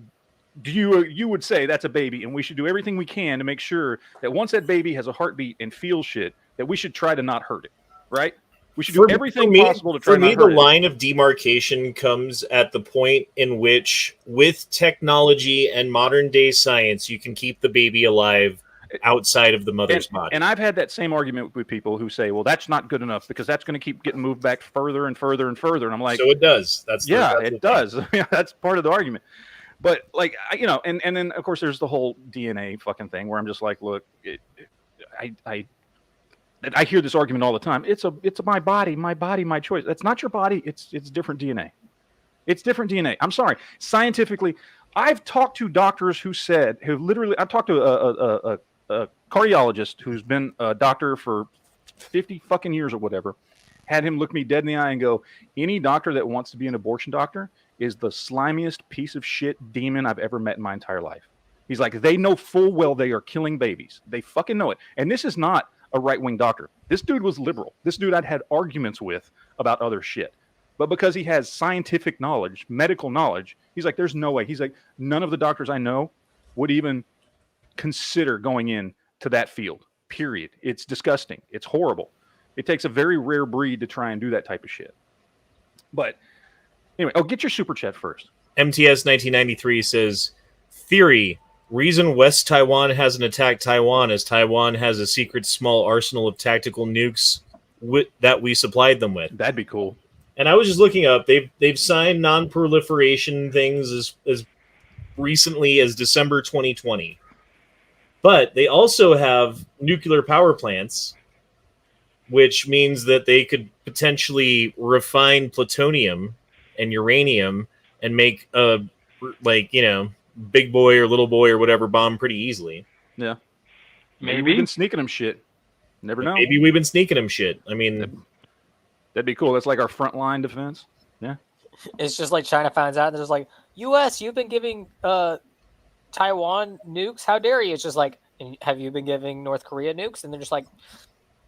do you would say that's a baby, and we should do everything we can to make sure that once that baby has a heartbeat and feels shit, that we should try to not hurt it, right? We should do everything possible to try to not hurt it. For me, the line of demarcation comes at the point in which, with technology and modern day science, you can keep the baby alive outside of the mother's body. And I've had that same argument with people who say, well, that's not good enough because that's going to keep getting moved back further and further and further. And I'm like, so it does. It does. That's part of the argument. But, like, and then, of course, there's the whole DNA fucking thing where I'm just like, look, I hear this argument all the time. It's my body, my choice. That's not your body. It's different DNA. It's different DNA. I'm sorry. Scientifically, I've talked to doctors I've talked to a cardiologist who's been a doctor for 50 fucking years or whatever, had him look me dead in the eye and go, any doctor that wants to be an abortion doctor is the slimiest piece of shit demon I've ever met in my entire life. He's like, they know full well they are killing babies. They fucking know it. And this is not a right-wing doctor. This dude was liberal. This dude I'd had arguments with about other shit. But because he has scientific knowledge, medical knowledge, he's like, there's no way. He's like, none of the doctors I know would even consider going in to that field, period. It's disgusting. It's horrible. It takes a very rare breed to try and do that type of shit. But anyway, get your super chat first. MTS 1993 says, theory, reason West Taiwan hasn't attacked Taiwan is Taiwan has a secret small arsenal of tactical nukes that we supplied them with. That'd be cool. And I was just looking up, they've signed non-proliferation things as recently as December 2020. But they also have nuclear power plants, which means that they could potentially refine plutonium and uranium and make a, big boy or little boy or whatever bomb pretty easily. Yeah. Maybe we've been sneaking them shit. Never know. Maybe we've been sneaking them shit. I mean, that'd be cool. That's like our front line defense. Yeah. It's just like China finds out. They're just like, U.S., you've been giving Taiwan nukes. How dare you? It's just like, have you been giving North Korea nukes? And they're just like,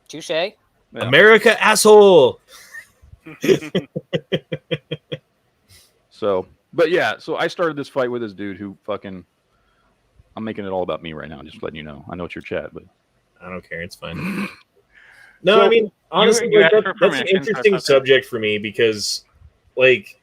touche. Yeah. America, asshole. So I started this fight with this dude who fucking, I'm making it all about me right now. Just letting you know. I know it's your chat, but I don't care. It's fine. No, I mean, honestly, that's an interesting subject for me because, like,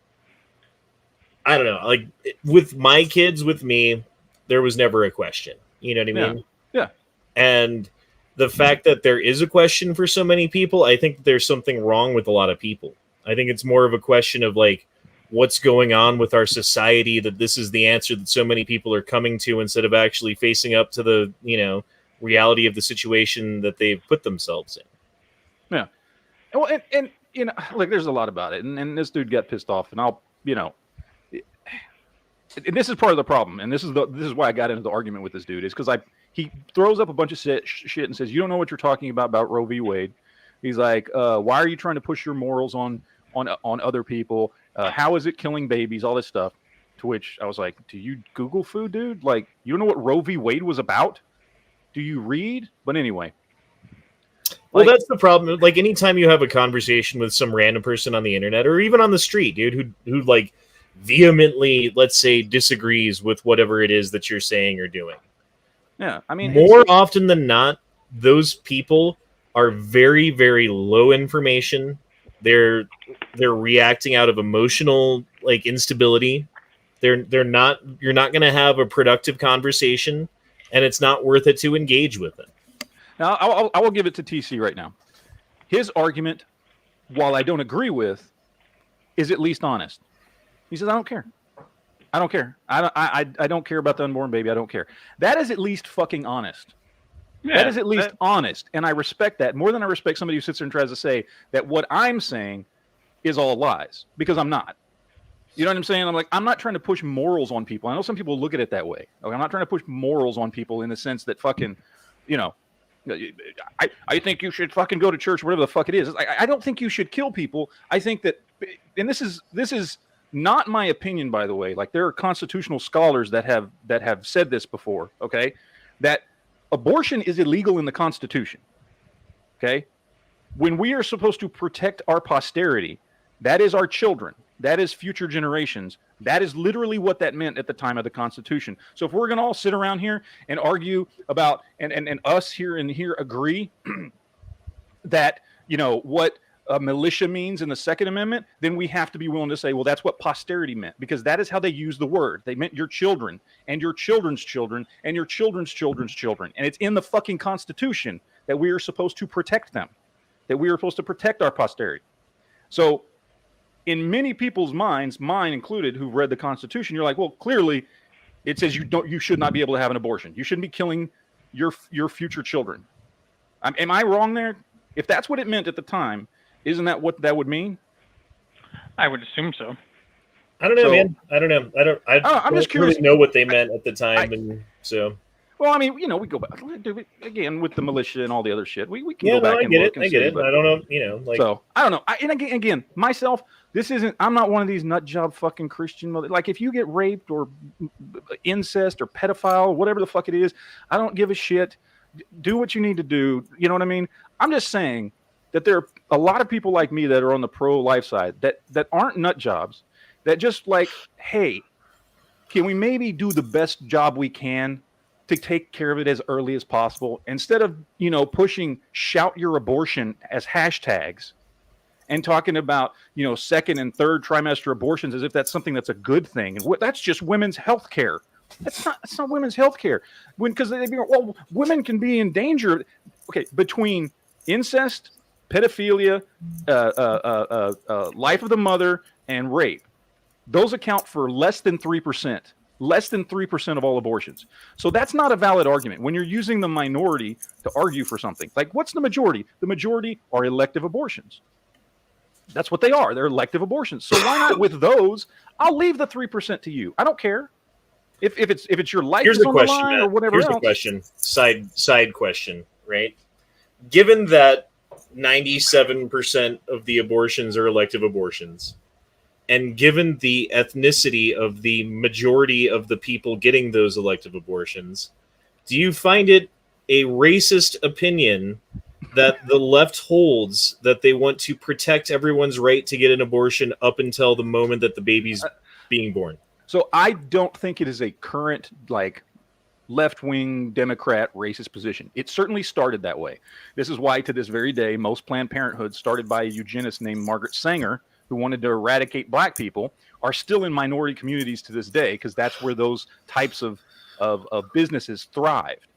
I don't know. Like, with my kids, with me, there was never a question. You know what I mean? Yeah. And the fact that there is a question for so many people, I think there's something wrong with a lot of people. I think it's more of a question of, like, what's going on with our society that this is the answer that so many people are coming to instead of actually facing up to the, reality of the situation that they've put themselves in. Yeah. Well, and like, there's a lot about it. And this dude got pissed off, and I'll, and this is part of the problem. And this is why I got into the argument with this dude, is because he throws up a bunch of shit and says, you don't know what you're talking about Roe v. Wade. He's like, why are you trying to push your morals on other people? How is it killing babies? All this stuff. To which I was like, do you Google food, dude? Like, you don't know what Roe v. Wade was about? Do you read? But anyway. Well, that's the problem. Like, anytime you have a conversation with some random person on the internet or even on the street, dude, who like vehemently, let's say, disagrees with whatever it is that you're saying or doing. Yeah, I mean, more often than not, those people are very, very low information They're reacting out of emotional like instability. They're not. You're not going to have a productive conversation, and it's not worth it to engage with it. Now, I will give it to TC right now. His argument, while I don't agree with, is at least honest. He says, "I don't care. I don't care. I don't care about the unborn baby. I don't care." That is at least fucking honest. Yeah, that is at least honest, and I respect that more than I respect somebody who sits there and tries to say that what I'm saying is all lies, because I'm not. You know what I'm saying? I'm not trying to push morals on people. I know some people look at it that way. Okay, I'm not trying to push morals on people in the sense that fucking, I think you should fucking go to church, whatever the fuck it is. I don't think you should kill people. I think that, and this is not my opinion, by the way. Like, there are constitutional scholars that have said this before. Okay, that abortion is illegal in the Constitution. Okay, when we are supposed to protect our posterity, that is our children, that is future generations. That is literally what that meant at the time of the Constitution. So if we're going to all sit around here and argue about, and us here and here agree that, what a militia means in the Second Amendment, then we have to be willing to say, well, that's what posterity meant, because that is how they use the word. They meant your children and your children's children and your children's children's children. And it's in the fucking Constitution that we are supposed to protect them, that we are supposed to protect our posterity. So in many people's minds, mine included, who've read the Constitution, you're like, well, clearly it says you should not be able to have an abortion. You shouldn't be killing your future children. Am I wrong there? If that's what it meant at the time, isn't that what that would mean? I would assume so. I don't know, man. I don't know. I'm just curious. Really know what they meant at the time, and so. Well, I mean, we go back again with the militia and all the other shit. We can Yeah, go back I and get look it. and I get see, it. but- I don't know. So I don't know. And again, myself, I'm not one of these nut job fucking Christian. Like, if you get raped or incest or pedophile, whatever the fuck it is, I don't give a shit. Do what you need to do. You know what I mean? I'm just saying that there are a lot of people like me that are on the pro-life side that aren't nut jobs, that just like, hey, can we maybe do the best job we can to take care of it as early as possible, instead of, pushing "shout your abortion" as hashtags and talking about, second and third trimester abortions as if that's something that's a good thing. And that's just women's health care. That's not women's health care. Because women can be in danger. Okay, between incest, pedophilia, life of the mother, and rape, those account for less than 3%. Less than 3% of all abortions. So that's not a valid argument when you're using the minority to argue for something. Like, what's the majority? The majority are elective abortions. That's what they are. They're elective abortions. So why not with those? I'll leave the 3% to you. I don't care if it's your life Here's is the on question, the line Matt. or whatever Here's else. the question. Side question, right? Given that 97% of the abortions are elective abortions, and given the ethnicity of the majority of the people getting those elective abortions, do you find it a racist opinion that the left holds that they want to protect everyone's right to get an abortion up until the moment that the baby's being born? So I don't think it is a current, like, left-wing Democrat racist position. It certainly started that way. This is why, to this very day, most Planned Parenthood, started by a eugenist named Margaret Sanger, who wanted to eradicate black people, are still in minority communities to this day, because that's where those types of businesses thrived.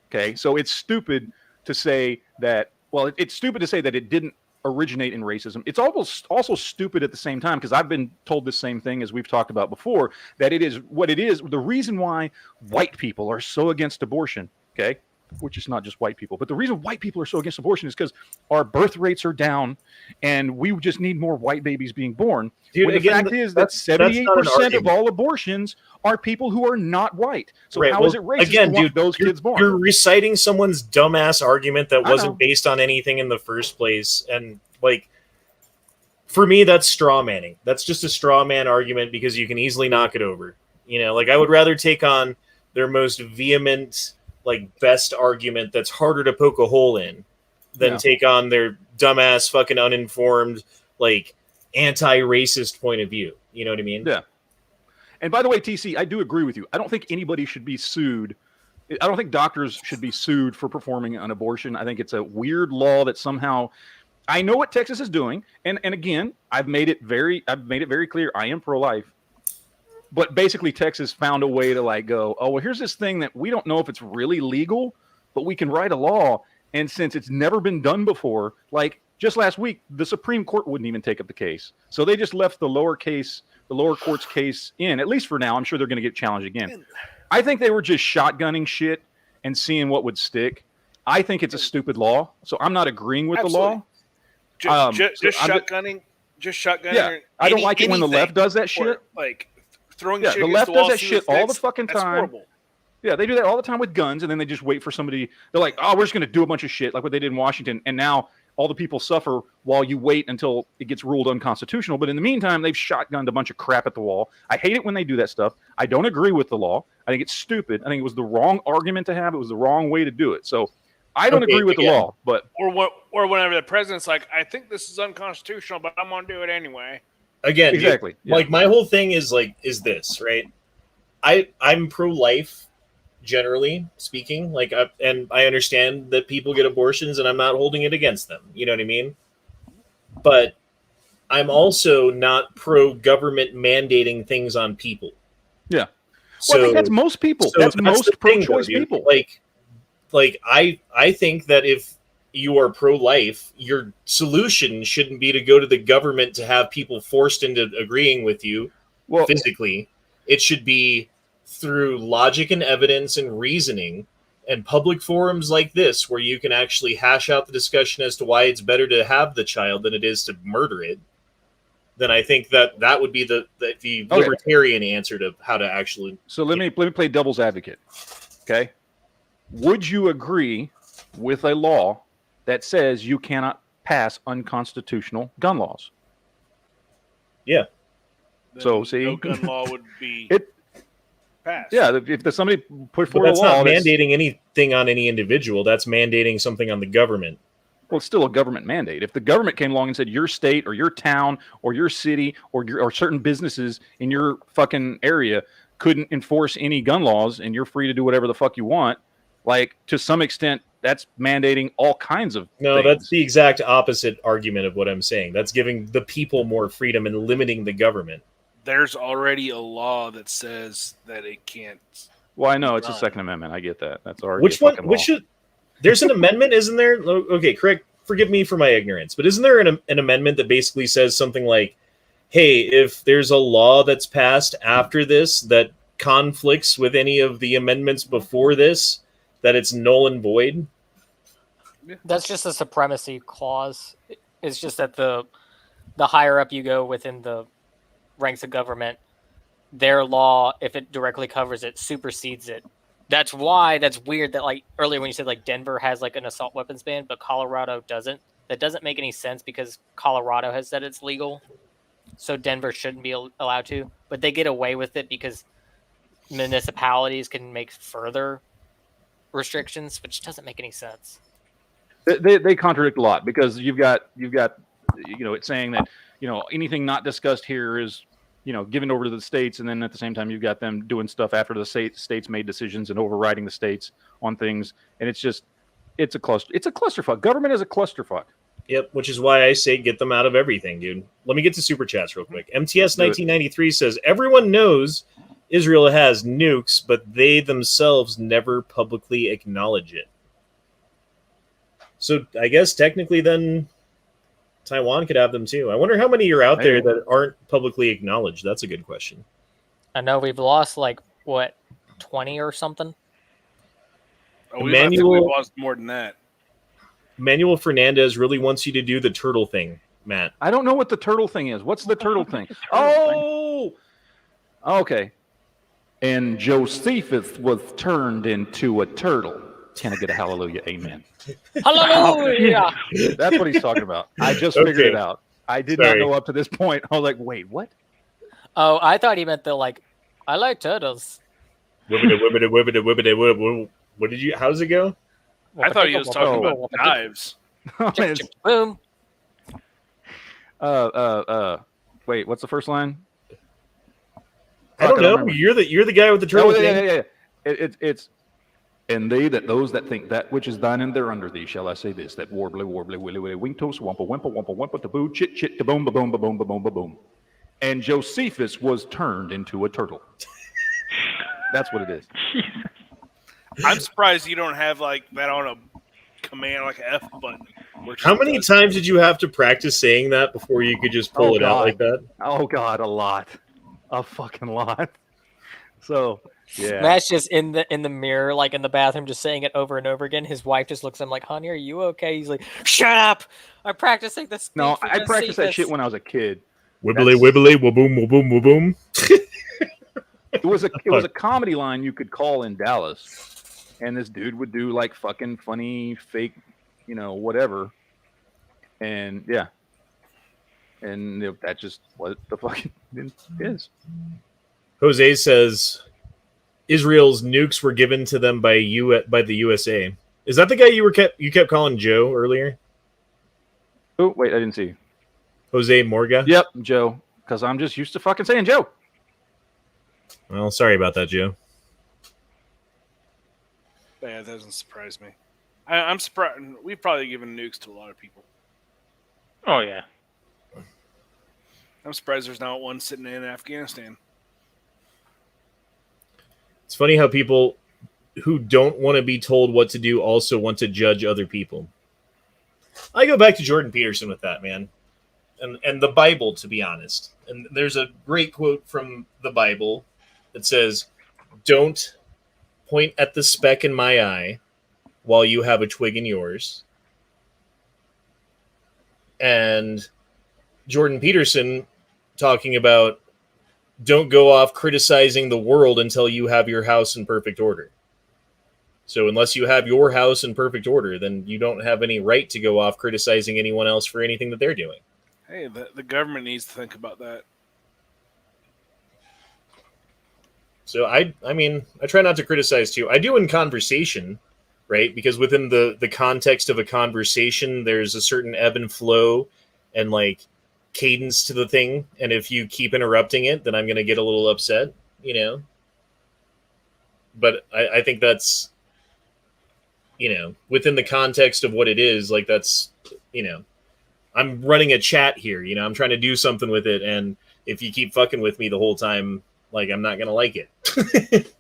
Okay, so it's stupid to say that. Well, it's stupid to say that it didn't originate in racism. It's almost also stupid at the same time, because I've been told the same thing as we've talked about before, that it is what it is. The reason why white people are so against abortion, okay, which is not just white people, but the reason white people are so against abortion is because our birth rates are down and we just need more white babies being born. Dude, when the again, fact is that that's not an 78% of argument. all abortions are people who are not white. So Right, how is it racist again, to want dude, those kids born? You're reciting someone's dumbass argument that I know. wasn't based on anything in the first place. And, like, for me, that's straw manning. That's just a straw man argument because you can easily knock it over. Like, I would rather take on their most vehement, like, best argument that's harder to poke a hole in than take on their dumbass, fucking uninformed, like, anti-racist point of view. You know what I mean? Yeah. And by the way, TC, I do agree with you. I don't think anybody should be sued. I don't think doctors should be sued for performing an abortion. I think it's a weird law that somehow I know what Texas is doing, and again, I've made it very clear I am pro-life. But basically, Texas found a way to like go, oh well, here's this thing that we don't know if it's really legal, but we can write a law, and since it's never been done before, like just last week, the Supreme Court wouldn't even take up the case, so they just left the lower court's case in, at least for now. I'm sure they're going to get challenged again. I think they were just shotgunning shit and seeing what would stick. I think it's a stupid law, so I'm not agreeing with the law. Just shotgunning. Yeah, I don't like it when the left does that shit. Like throwing. Yeah, shit the against left the wall, does that see shit what all the sticks. fucking That's time. horrible. Yeah, they do that all the time with guns, and then they just wait for somebody. They're like, oh, we're just going to do a bunch of shit like what they did in Washington, and now all the people suffer while you wait until it gets ruled unconstitutional. But in the meantime, they've shotgunned a bunch of crap at the wall. I hate it when they do that stuff. I don't agree with the law. I think it's stupid. I think it was the wrong argument to have. It was the wrong way to do it. So I don't agree with the law. But or whenever the president's like, I think this is unconstitutional, but I'm going to do it anyway. Again, exactly. Yeah. Like my whole thing is this, right? I'm pro-life, generally speaking. Like, and I understand that people get abortions, and I'm not holding it against them. You know what I mean? But I'm also not pro-government mandating things on people. Yeah. So well, I think that's most people. So that's most pro-choice people. Like I think that if you are pro-life, your solution shouldn't be to go to the government to have people forced into agreeing with you physically. It should be through logic and evidence and reasoning and public forums like this, where you can actually hash out the discussion as to why it's better to have the child than it is to murder it. Then I think that would be the libertarian answer to how to actually. So let me play devil's advocate. Okay, would you agree with a law that says you cannot pass unconstitutional gun laws? Yeah. Then no gun law would be passed. Yeah, if somebody put forward that's a law, not mandating anything on any individual. That's mandating something on the government. Well, it's still a government mandate. If the government came along and said your state or your town or your city or certain businesses in your fucking area couldn't enforce any gun laws and you're free to do whatever the fuck you want, like to some extent, that's mandating all kinds of things. That's the exact opposite argument of what I'm saying. That's giving the people more freedom and limiting the government. There's already a law that says that it can't. Well, I know it's a Second Amendment. I get that. That's already which one? Which should? There's an amendment, isn't there? Okay, correct. Forgive me for my ignorance, but isn't there an amendment that basically says something like, "Hey, if there's a law that's passed after this that conflicts with any of the amendments before this, that it's null and void"? That's just a supremacy clause. It's just that the higher up you go within the ranks of government, their law, if it directly covers it, supersedes it. That's why that's weird that like earlier when you said like Denver has like an assault weapons ban, but Colorado doesn't. That doesn't make any sense because Colorado has said it's legal, so Denver shouldn't be allowed to. But they get away with it because municipalities can make further restrictions, which doesn't make any sense. They contradict a lot because you've got it's saying that anything not discussed here is given over to the states, and then at the same time you've got them doing stuff after the states made decisions and overriding the states on things, and it's a clusterfuck. Government is a clusterfuck. Yep, which is why I say get them out of everything, dude. Let me get to super chats real quick. MTS 1993 says everyone knows Israel has nukes, but they themselves never publicly acknowledge it. So I guess technically then Taiwan could have them too. I wonder how many are out there that aren't publicly acknowledged. That's a good question. I know we've lost 20 or something. Oh, we've lost more than that. Manuel Fernandez really wants you to do the turtle thing, Matt. I don't know what the turtle thing is. What's the turtle thing? Okay. And Josephus was turned into a turtle. Can I get a hallelujah? Amen. Hallelujah! That's what he's talking about. I just figured it out. I did not know up to this point. I was like, wait, what? Oh, I thought he meant I like turtles. What did you? How does it go? I thought he was talking about knives. Boom. Wait, what's the first line? I don't know. You're the guy with the turtle thing. Yeah. It's And those that think that which is thine and thereunder thee, shall I say this, that warbly, warbly, willy, willy, winktos, wampa, wampa, wampa, wampa, taboo, chit, chit, ta-boom, ba-boom, ba-boom, ba-boom, ba-boom. And Josephus was turned into a turtle. That's what it is. I'm surprised you don't have like that on a command, like an F button. How many times did you have to practice saying that before you could just pull it out like that? Oh, God, a lot. A fucking lot. So, yeah. Matt's just in the mirror, like in the bathroom, just saying it over and over again. His wife just looks at him like, "Honey, are you okay?" He's like, "Shut up! I'm practicing this." No, I practiced that shit when I was a kid. Wibbly, wibbly, waboom, waboom, waboom. It was a comedy line you could call in Dallas, and this dude would do like fucking funny, fake, whatever, and yeah, and that's just what the fucking is. Jose says Israel's nukes were given to them by the USA. Is that the guy you kept calling Joe earlier? Oh wait, I didn't see. Jose Morga? Yep, Joe. Because I'm just used to fucking saying Joe. Well, sorry about that, Joe. Yeah, that doesn't surprise me. I'm surprised. We've probably given nukes to a lot of people. Oh yeah. I'm surprised there's not one sitting in Afghanistan. It's funny how people who don't want to be told what to do also want to judge other people. I go back to Jordan Peterson with that, man. And the Bible, to be honest. And there's a great quote from the Bible that says, "Don't point at the speck in my eye while you have a twig in yours." And Jordan Peterson talking about, don't go off criticizing the world until you have your house in perfect order. So unless you have your house in perfect order, then you don't have any right to go off criticizing anyone else for anything that they're doing. Hey, the government needs to think about that. So I mean, I try not to criticize too. I do in conversation, right? Because within the context of a conversation, there's a certain ebb and flow and like cadence to the thing. And if you keep interrupting it, then I'm going to get a little upset, But I think that's, within the context of what it is, like that's, I'm running a chat here, I'm trying to do something with it. And if you keep fucking with me the whole time, like, I'm not going to like it.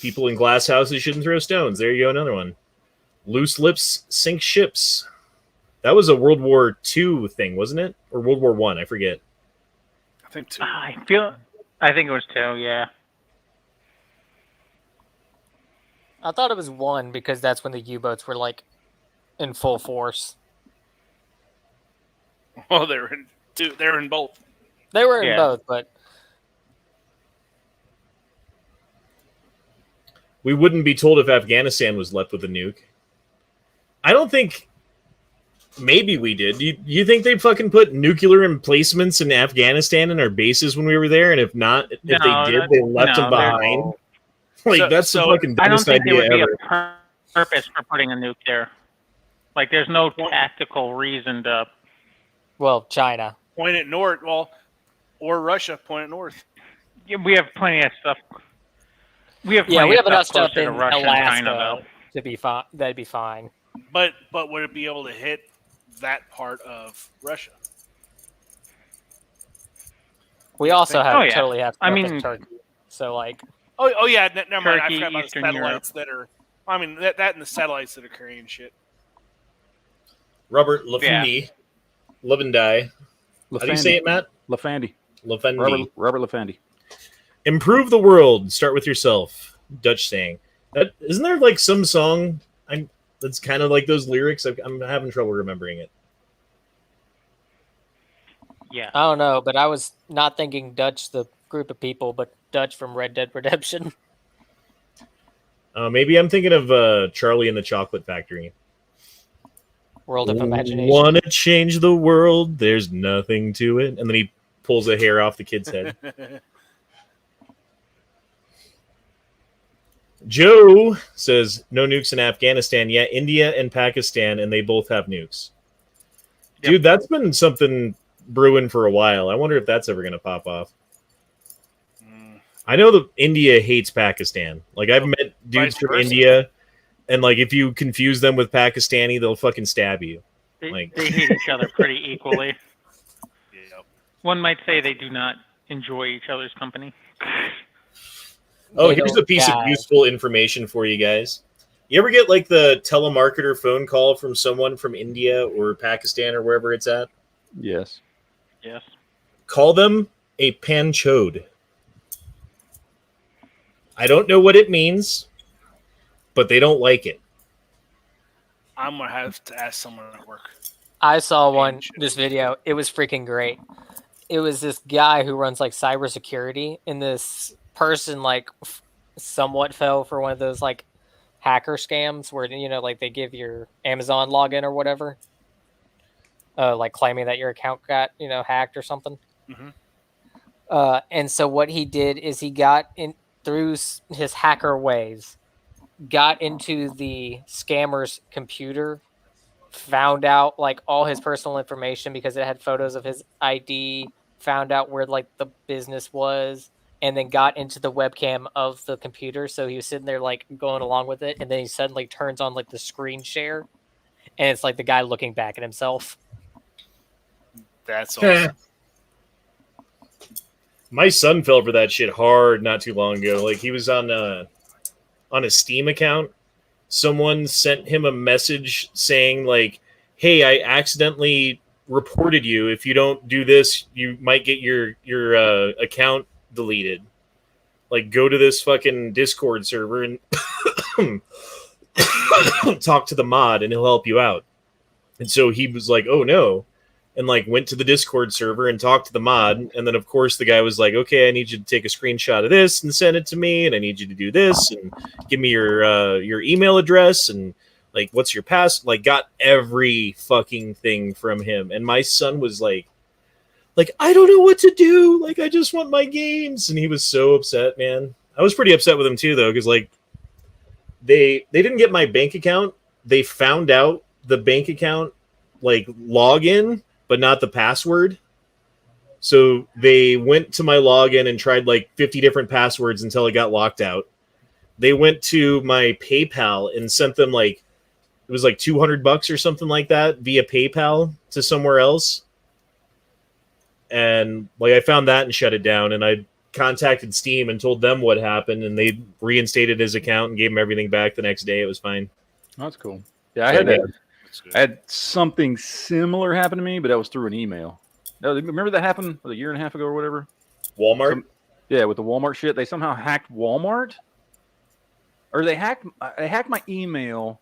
People in glass houses shouldn't throw stones. There you go, another one. Loose lips sink ships. That was a World War II thing, wasn't it? Or World War I? I forget. I think two. I think it was 2, yeah. I thought it was 1 because that's when the U-boats were like in full force. Well, they're in two. They're in both. They were in both, but we wouldn't be told if Afghanistan was left with a nuke. I don't think. Maybe we did. Do you think they fucking put nuclear emplacements in Afghanistan in our bases when we were there? And if not, if they did, they left them behind. Like, that's the fucking dumbest idea ever. I don't think there would be a purpose for putting a nuke there. Like, there's no tactical reason to. Well, China. Point it north. Well, or Russia. Point it north. Yeah, we have plenty of stuff. We have enough stuff in Russia Alaska and China, to be fine. That'd be fine. But would it be able to hit that part of Russia? We also have totally have. I mean, Turkey. So like. Oh yeah. Never mind. I Turkey, forgot about the Eastern satellites that are. I mean that and the satellites that are carrying shit. Robert Lafandi. Levendai. How do you say it, Matt? Lafandi. Lafandi. Robert Lafandi. Improve the world. Start with yourself. Dutch saying. Isn't there like some song that's kind of like those lyrics? I'm having trouble remembering it. Yeah. I don't know, but I was not thinking Dutch, the group of people, but Dutch from Red Dead Redemption. Maybe I'm thinking of Charlie and the Chocolate Factory. World of Imagination. Want to change the world? There's nothing to it. And then he pulls a hair off the kid's head. Joe says, no nukes in Afghanistan. Yeah, India and Pakistan, and they both have nukes. Yep. Dude, that's been something brewing for a while. I wonder if that's ever going to pop off. I know that India hates Pakistan. Like I've met dudes Vice from versa. India, and like if you confuse them with Pakistani, they'll fucking stab you. They, Like- they hate each other pretty equally. Yeah. One might say they do not enjoy each other's company. Oh, They here's don't a piece of die. useful information for you guys. You ever get like the telemarketer phone call from someone from India or Pakistan or wherever it's at? Yes. Yes. Call them a panchode. I don't know what it means, but they don't like it. I'm gonna have to ask someone at work. I saw this video. It was freaking great. It was this guy who runs like cybersecurity, and this person like somewhat fell for one of those like hacker scams where like they give your Amazon login or whatever, like claiming that your account got hacked or something. Mhm. And so what he did is he got in through his hacker ways, got into the scammer's computer, found out like all his personal information because it had photos of his ID, found out where like the business was, and then got into the webcam of the computer. So he was sitting there like going along with it, and then he suddenly turns on like the screen share, and it's like the guy looking back at himself. That's awesome. My son fell for that shit hard not too long ago. Like he was on a Steam account. Someone sent him a message saying like, "Hey, I accidentally reported you. If you don't do this, you might get your account deleted. Like, go to this fucking Discord server and talk to the mod, and he'll help you out." And so he was like, "Oh no." And like went to the Discord server and talked to the mod, and then of course the guy was like, "Okay, I need you to take a screenshot of this and send it to me, and I need you to do this and give me your email address and like what's your pass." Like got every fucking thing from him, and my son was like I don't know what to do. Like I just want my games, and he was so upset, man. I was pretty upset with him too, though, because like they didn't get my bank account. They found out the bank account like login, but not the password. So they went to my login and tried like 50 different passwords until it got locked out. They went to my PayPal and sent them like, it was like $200 or something like that via PayPal to somewhere else. And like I found that and shut it down. And I contacted Steam and told them what happened, and they reinstated his account and gave him everything back the next day. It was fine. That's cool. Yeah, I had something similar happen to me, but that was through an email. No, remember that happened a year and a half ago or whatever? Walmart? Yeah, with the Walmart shit. They somehow hacked Walmart. Or they hacked my email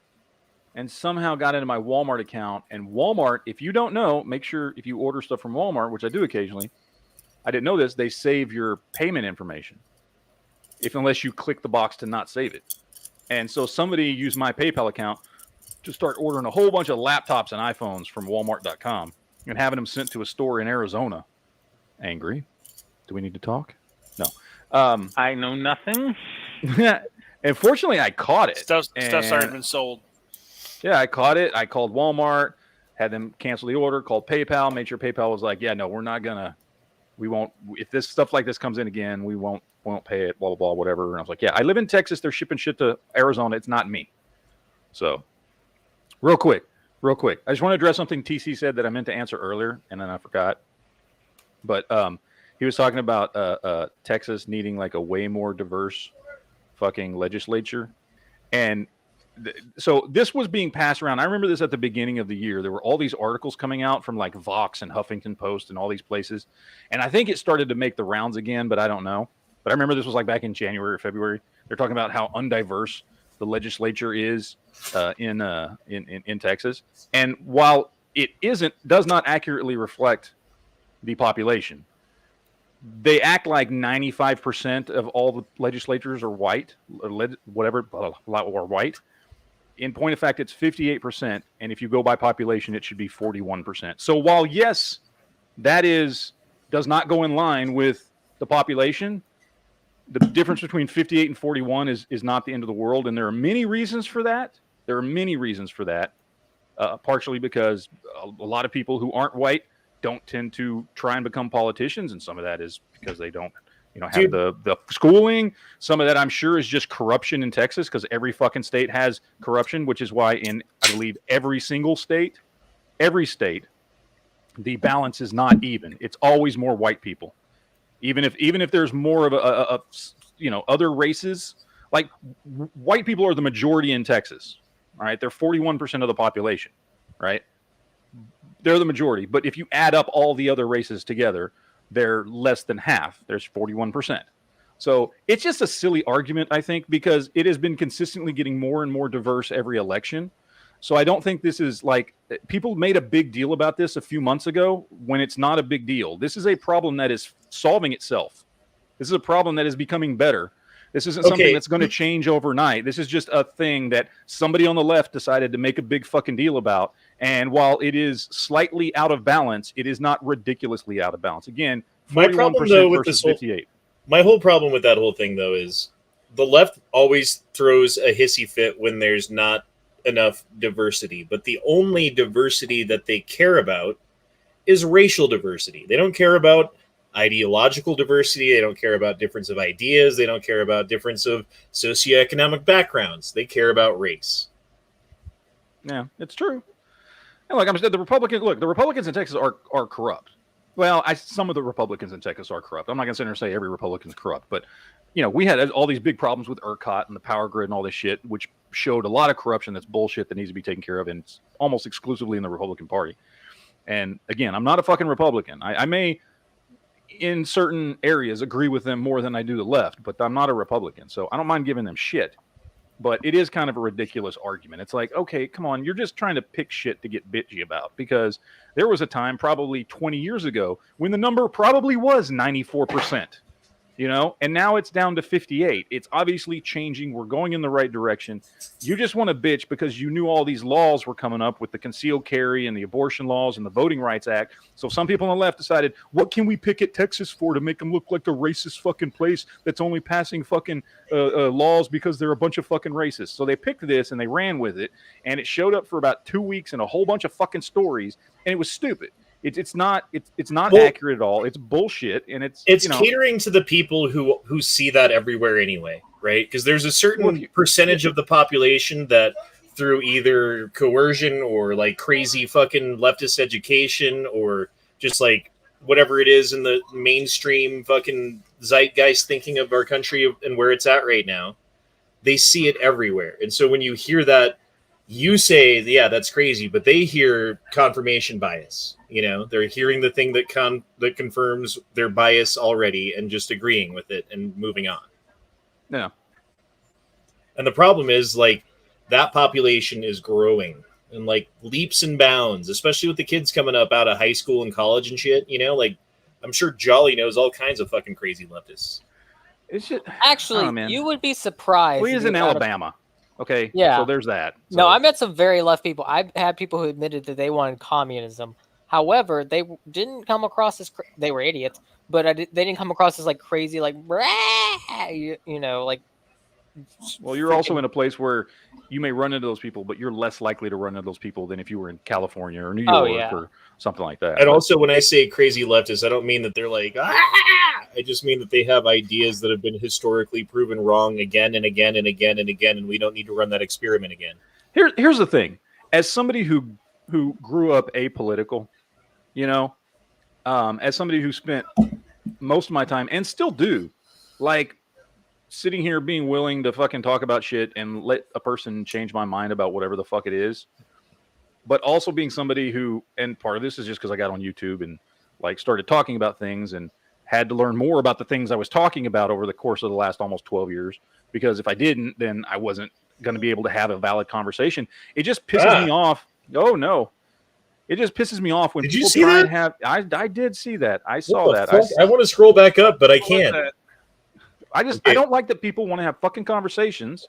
and somehow got into my Walmart account. And Walmart, if you don't know, make sure if you order stuff from Walmart, which I do occasionally, I didn't know this, they save your payment information unless you click the box to not save it. And so somebody used my PayPal account to start ordering a whole bunch of laptops and iPhones from Walmart.com and having them sent to a store in Arizona. Angry. Do we need to talk? No. I know nothing. And fortunately, I caught it. Stuff's already been sold. Yeah, I caught it. I called Walmart, had them cancel the order, called PayPal, made sure PayPal was like, yeah, no, we won't, if this stuff like this comes in again, we won't pay it, blah, blah, blah, whatever. And I was like, yeah, I live in Texas. They're shipping shit to Arizona. It's not me. So real quick. I just want to address something TC said that I meant to answer earlier, and then I forgot. But he was talking about Texas needing like a way more diverse fucking legislature. And so this was being passed around. I remember this at the beginning of the year. There were all these articles coming out from like Vox and Huffington Post and all these places. And I think it started to make the rounds again, but I don't know. But I remember this was like back in January or February. They're talking about how undiverse the legislature is in Texas. And while it does not accurately reflect the population, they act like 95% of all the legislatures are white, or white. In point of fact, it's 58%. And if you go by population, it should be 41%. So while, yes, that does not go in line with the population, the difference between 58 and 41 is not the end of the world. And there are many reasons for that. Partially because a lot of people who aren't white don't tend to try and become politicians. And some of that is because they don't have the schooling. Some of that I'm sure is just corruption in Texas because every fucking state has corruption, which is why in, I believe, every state, the balance is not even. It's always more white people. Even if there's more of a other races, like white people are the majority in Texas. All right. They're 41% of the population, right? They're the majority. But if you add up all the other races together, they're less than half. There's 41%. So it's just a silly argument, I think, because it has been consistently getting more and more diverse every election. So I don't think this is like people made a big deal about this a few months ago when it's not a big deal. This is a problem that is solving itself. This is a problem that is becoming better. This isn't something that's going to change overnight. This is just a thing that somebody on the left decided to make a big fucking deal about. And while it is slightly out of balance, it is not ridiculously out of balance. Again, 41% versus 58. My whole problem with that whole thing, though, is the left always throws a hissy fit when there's not enough diversity. But the only diversity that they care about is racial diversity. They don't care about ideological diversity. They don't care about difference of ideas. They don't care about difference of socioeconomic backgrounds. They care about race. Yeah, it's true. And like I'm saying, the Republicans in Texas are corrupt. Well, some of the Republicans in Texas are corrupt. I'm not going to sit here and say every Republican is corrupt, but we had all these big problems with ERCOT and the power grid and all this shit, which showed a lot of corruption that's bullshit that needs to be taken care of, and it's almost exclusively in the Republican Party. And again, I'm not a fucking Republican. I may, in certain areas, agree with them more than I do the left, but I'm not a Republican, so I don't mind giving them shit. But it is kind of a ridiculous argument. It's like, okay, come on, you're just trying to pick shit to get bitchy about, because there was a time probably 20 years ago when the number probably was 94%, and now it's down to 58. It's obviously changing. We're going in the right direction. You just want to bitch because you knew all these laws were coming up with the concealed carry and the abortion laws and the Voting Rights Act. So some people on the left decided, what can we pick at Texas for to make them look like a racist fucking place that's only passing fucking laws because they're a bunch of fucking racists. So they picked this and they ran with it, and it showed up for about 2 weeks in a whole bunch of fucking stories, and it was stupid. It's not accurate at all. It's bullshit, and it's catering to the people who see that everywhere anyway, right? Because there's a certain percentage of the population that through either coercion or like crazy fucking leftist education or just like whatever it is in the mainstream fucking zeitgeist thinking of our country and where it's at right now, they see it everywhere. And so when you hear that, you say, yeah, that's crazy, but they hear confirmation bias. They're hearing the thing that confirms their bias already and just agreeing with it and moving on. Yeah. And the problem is, like, that population is growing in, like, leaps and bounds, especially with the kids coming up out of high school and college and shit. Like, I'm sure Jolly knows all kinds of fucking crazy leftists. It's just, actually, you would be surprised. Well, he's in Alabama. Okay. Yeah. So there's that. So. No, I met some very left people. I've had people who admitted that they wanted communism. However, they didn't come across as they were idiots, but they didn't come across as like crazy, like like. Well, you're also in a place where you may run into those people, but you're less likely to run into those people than if you were in California or New York or something like that. And also, when I say crazy leftists, I don't mean that they're like, I just mean that they have ideas that have been historically proven wrong again and again and again and again, and we don't need to run that experiment again. Here's the thing. As somebody who grew up apolitical, as somebody who spent most of my time and still do, like, sitting here being willing to fucking talk about shit and let a person change my mind about whatever the fuck it is, but also being somebody who, and part of this is just because I got on YouTube and like started talking about things and had to learn more about the things I was talking about over the course of the last almost 12 years, because if I didn't, then I wasn't going to be able to have a valid conversation. It just pisses me off. Oh no. It just pisses me off when people try and have. I did see that. I saw that. I want to scroll back up, but I can't. I don't like that people want to have fucking conversations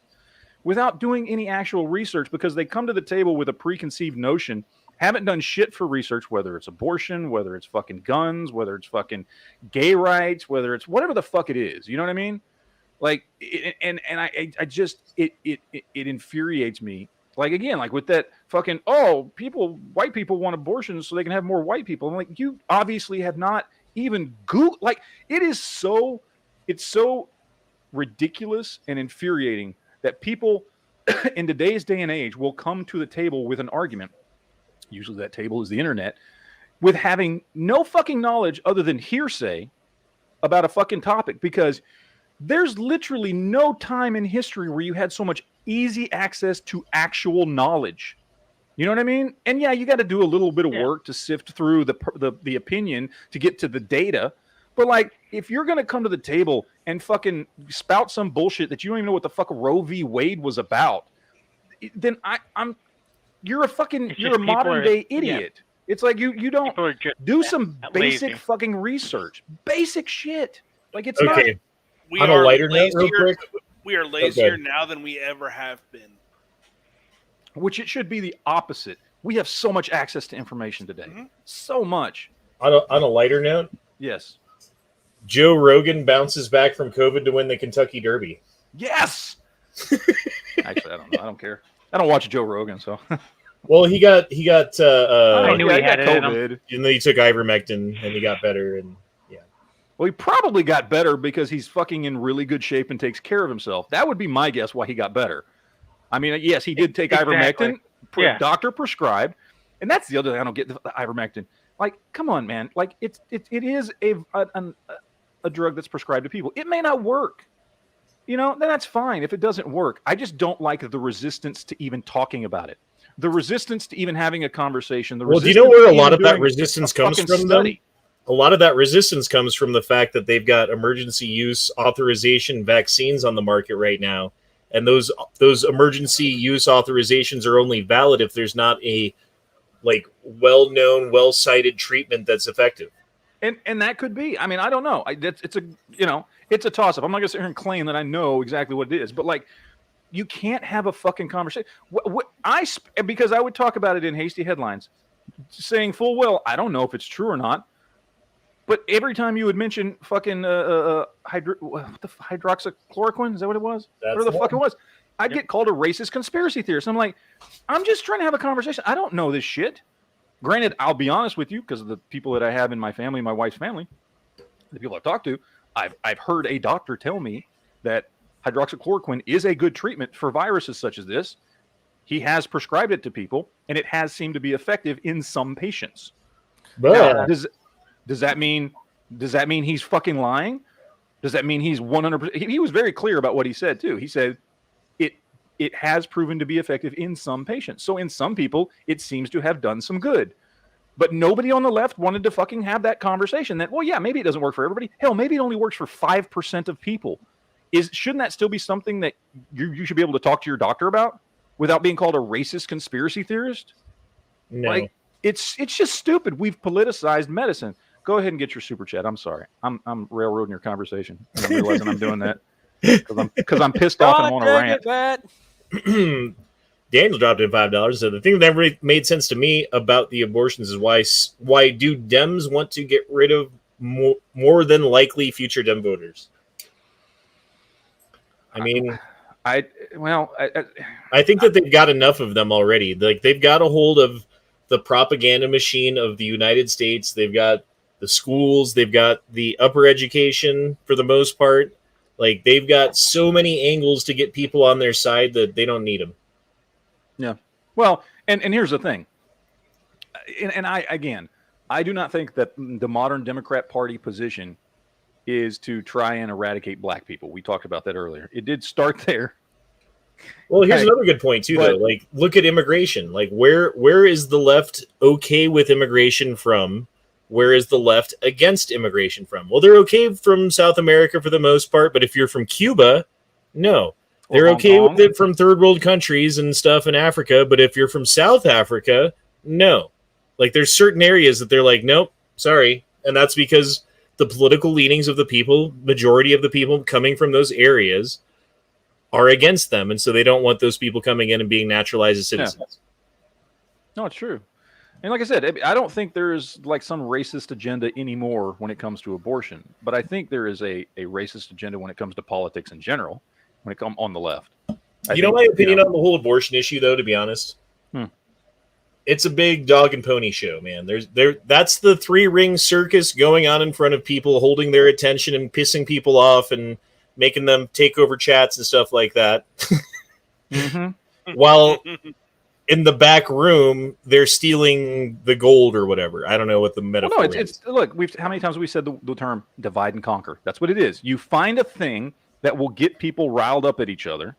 without doing any actual research, because they come to the table with a preconceived notion, haven't done shit for research, whether it's abortion, whether it's fucking guns, whether it's fucking gay rights, whether it's whatever the fuck it is. You know what I mean? Like, I just infuriates me. Like, again, like with that fucking, white people want abortions so they can have more white people. I'm like, you obviously have not even Googled. Like, it is so it's so ridiculous and infuriating that people in today's day and age will come to the table with an argument. Usually that table is the internet, with having no fucking knowledge other than hearsay about a fucking topic, because there's literally no time in history where you had so much easy access to actual knowledge. You know what I mean? And yeah, you got to do a little bit of work to sift through the opinion to get to the data. But like, if you're going to come to the table and fucking spout some bullshit that you don't even know what the fuck Roe v. Wade was about, then you're a modern day idiot. It's like you don't do some basic fucking research, basic shit. Like it's not. We On a are lighter note, real quick, we are lazier now than we ever have been. Which it should be the opposite. We have so much access to information today, so much. On a lighter note, yes, Joe Rogan bounces back from COVID to win the Kentucky Derby. Yes. Actually, I don't know. I don't care. I don't watch Joe Rogan, so. Well, he got. I knew he had COVID. And then he took ivermectin, and he got better. And well, he probably got better because he's fucking in really good shape and takes care of himself. That would be my guess why he got better. I mean, yes, he did take ivermectin, doctor prescribed, and that's the other thing I don't get, the ivermectin. Like, come on, man. Like, it is a drug that's prescribed to people. It may not work. You know, then that's fine if it doesn't work. I just don't like the resistance to even talking about it. The resistance to even having a conversation. Well, do you know where a lot of that resistance comes from, though? A lot of that resistance comes from the fact that they've got emergency use authorization vaccines on the market right now. And those emergency use authorizations are only valid if there's not a well-known, well-cited treatment that's effective. And that could be. I mean, I don't know. It's a toss-up. I'm not going to sit here and claim that I know exactly what it is, but like, you can't have a fucking conversation. Because I would talk about it in hasty headlines, saying full well, I don't know if it's true or not. But every time you would mention fucking hydroxychloroquine, is that what it was? Whatever the fuck it was, I'd get called a racist conspiracy theorist. I'm like, I'm just trying to have a conversation. I don't know this shit. Granted, I'll be honest with you, because of the people that I have in my family, my wife's family, the people I've talked to, I've heard a doctor tell me that hydroxychloroquine is a good treatment for viruses such as this. He has prescribed it to people, and it has seemed to be effective in some patients. Now, does that mean he's fucking lying? Does that mean he's 100%? He was very clear about what he said too. He said it has proven to be effective in some patients. So in some people, it seems to have done some good. But nobody on the left wanted to fucking have that conversation that, well, yeah, maybe it doesn't work for everybody. Hell, maybe it only works for 5% of people. Shouldn't that still be something that you should be able to talk to your doctor about without being called a racist conspiracy theorist? No. Like, it's just stupid. We've politicized medicine. Go ahead and get your super chat. I'm sorry. I'm railroading your conversation. I'm realizing I'm doing that because I'm pissed off and I want to rant. Daniel dropped in $5. So the thing that never made sense to me about the abortions is why do Dems want to get rid of more than likely future Dem voters? I mean, I think that they've got enough of them already. Like, they've got a hold of the propaganda machine of the United States. They've got the schools. They've got the upper education for the most part. Like, they've got so many angles to get people on their side that they don't need them. Yeah. Well, and here's the thing. And I do not think that the modern Democrat Party position is to try and eradicate black people. We talked about that earlier. It did start there. Well, here's another good point too, though. Like, look at immigration. Like, where is the left okay with immigration from? Where is the left against immigration from? Well, they're okay from South America for the most part, but if you're from Cuba, no. They're okay with it from third world countries and stuff in Africa, but if you're from South Africa, no. Like, there's certain areas that they're like, nope, sorry. And that's because the political leanings of the people, majority of the people coming from those areas, are against them, and so they don't want those people coming in and being naturalized as citizens. Yeah. No, it's true. And like I said, I don't think there's like some racist agenda anymore when it comes to abortion, but I think there is a racist agenda when it comes to politics in general, when it comes on the left. You know my opinion on the whole abortion issue, though, to be honest? it's a big dog and pony show, man. That's the 3-ring circus going on in front of people, holding their attention and pissing people off and making them take over chats and stuff like that. While in the back room, they're stealing the gold or whatever. I don't know what the metaphor is. Look, how many times have we said the term divide and conquer? That's what it is. You find a thing that will get people riled up at each other,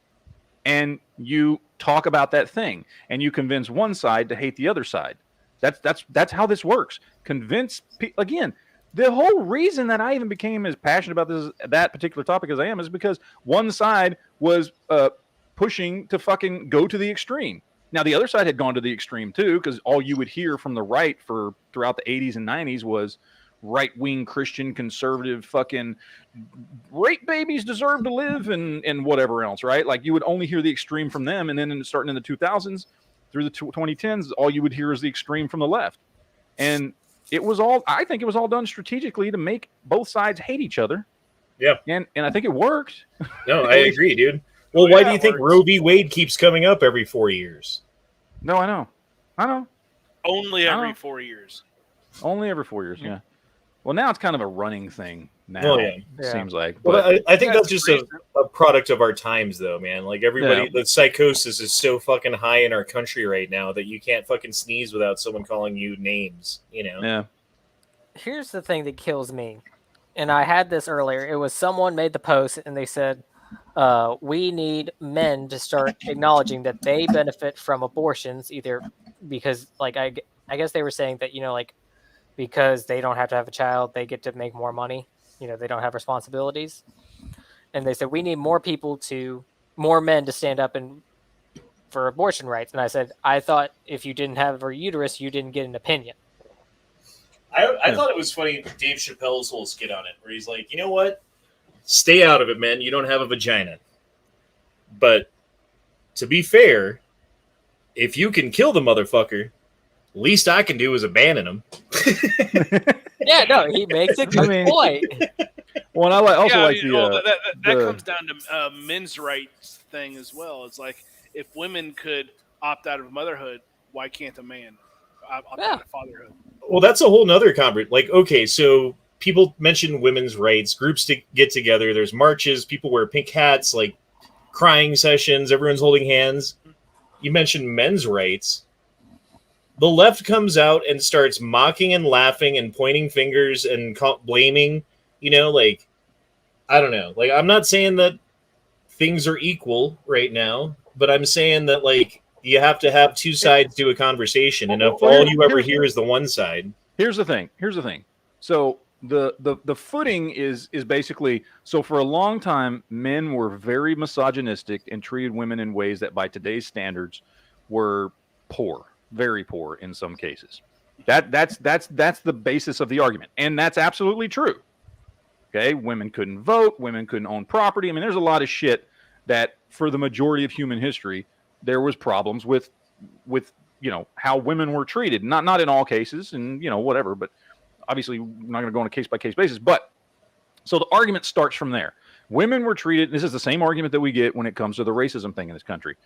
and you talk about that thing, and you convince one side to hate the other side. That's how this works. Convince again. The whole reason that I even became as passionate about that particular topic as I am is because one side was pushing to fucking go to the extreme. Now the other side had gone to the extreme too, because all you would hear from the right throughout the 80s and 90s was right-wing Christian conservative fucking rape babies deserve to live and whatever else, right? Like you would only hear the extreme from them, and then starting in the 2000s through the 2010s, all you would hear is the extreme from the left. And I think it was all done strategically to make both sides hate each other. Yeah. And I think it worked. No, I agree, dude. Well, why do you think Roe v. Wade keeps coming up every 4 years? No, I know. Only every 4 years. Only every 4 years, yeah. Well, now it's kind of a running thing now, well, yeah. It seems like. Well, I think that's just a product of our times, though, man. Like, everybody, the psychosis is so fucking high in our country right now that you can't fucking sneeze without someone calling you names, you know? Yeah. Here's the thing that kills me. And I had this earlier. It was someone made the post, and they said, we need men to start acknowledging that they benefit from abortions, either because, like, I guess they were saying that, like, because they don't have to have a child, they get to make more money. They don't have responsibilities. And they said, we need more men to stand up for abortion rights. And I said, I thought if you didn't have a uterus, you didn't get an opinion. I thought it was funny, Dave Chappelle's whole skit on it, where he's like, you know what? Stay out of it, man. You don't have a vagina. But to be fair, if you can kill the motherfucker, least I can do is abandon him. Yeah, no, he makes a good point. Well, and I also like the that comes down to men's rights thing as well. It's like if women could opt out of motherhood, why can't a man opt out of fatherhood? Well, that's a whole nother conversation. Like, okay, so people mention women's rights, groups to get together. There's marches, people wear pink hats, like crying sessions. Everyone's holding hands. You mentioned men's rights. The left comes out and starts mocking and laughing and pointing fingers and blaming, like, I don't know. Like, I'm not saying that things are equal right now, but I'm saying that, like, you have to have two sides to a conversation. And if all you ever hear is the one side. Here's the thing. So the footing is basically, so for a long time, men were very misogynistic and treated women in ways that by today's standards were poor. Very poor in some cases. That's the basis of the argument, and that's absolutely true. Okay, women couldn't vote, women couldn't own property. I mean, there's a lot of shit that for the majority of human history there was problems with how women were treated. Not in all cases, and whatever. But obviously, we're not going to go on a case by case basis. But so the argument starts from there. Women were treated. This is the same argument that we get when it comes to the racism thing in this country.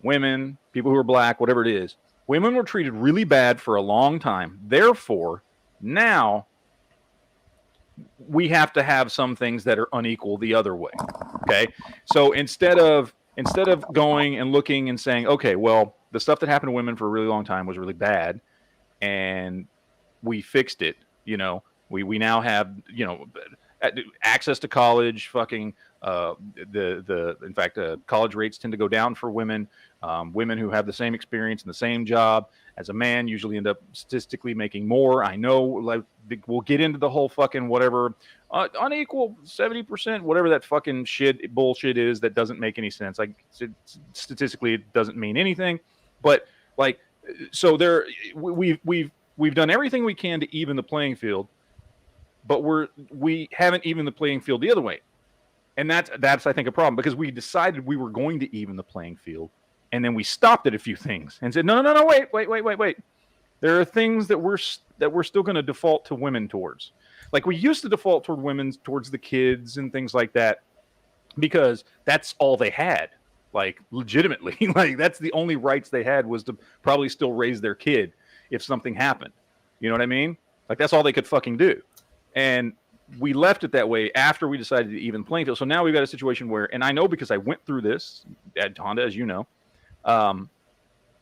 Women, people who are black, whatever it is, women were treated really bad for a long time. Therefore, now we have to have some things that are unequal the other way. Okay. So instead of going and looking and saying, okay, well, the stuff that happened to women for a really long time was really bad and we fixed it. We now have, access to college, fucking, in fact, college rates tend to go down for women. Women who have the same experience in the same job as a man usually end up statistically making more. I know, like, we'll get into the whole fucking whatever unequal 70%, whatever that fucking bullshit is that doesn't make any sense. Like, statistically, it doesn't mean anything. But like, so we've done everything we can to even the playing field, but we haven't even the playing field the other way. And that's I think a problem, because we decided we were going to even the playing field, and then we stopped at a few things and said, no, wait. There are things that we're still going to default to women towards. Like, we used to default toward women towards the kids and things like that because that's all they had. like legitimately. Like that's the only rights they had was to probably still raise their kid if something happened. You know what I mean? Like that's all they could fucking do. And we left it that way after we decided to even playing field. So now we've got a situation where, and I know because I went through this at Honda, as you know,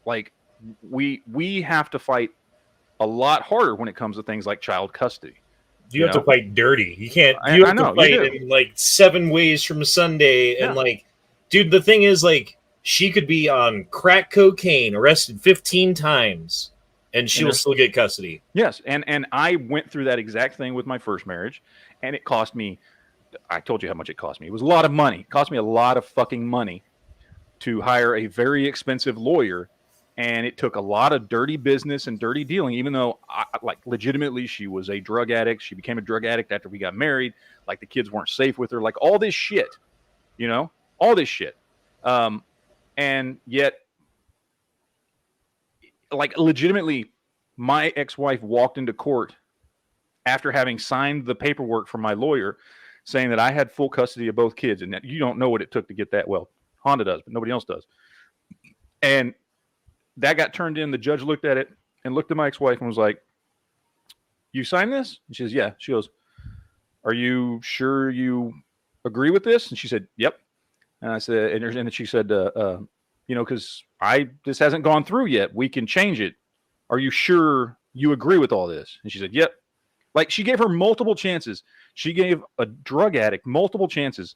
like we have to fight a lot harder when it comes to things like child custody. You have to fight dirty. You can't. I You have know, to fight you do. in like 7 ways from Sunday, and like, dude, the thing is, like, she could be on crack cocaine, arrested 15 times, and she'll still get custody. Yes, and I went through that exact thing with my first marriage, and it cost me. I told you how much it cost me. It was a lot of money. It cost me a lot of fucking money to hire a very expensive lawyer. And it took a lot of dirty business and dirty dealing, even though, like, legitimately, she was a drug addict. She became a drug addict after we got married. Like, the kids weren't safe with her. Like, all this shit, you know? All this shit. And yet, like, legitimately, my ex-wife walked into court after having signed the paperwork from my lawyer saying that I had full custody of both kids. And that you don't know what it took to get that. Well, Honda does, but nobody else does. And that got turned in. The judge looked at it and looked at my ex-wife and was like, "You signed this?" And she says, "Yeah." She goes, "Are you sure you agree with this?" And she said, "Yep." And I said, and then she said, you know, because this hasn't gone through yet. We can change it. Are you sure you agree with all this? And she said, "Yep." Like, she gave her multiple chances. She gave a drug addict multiple chances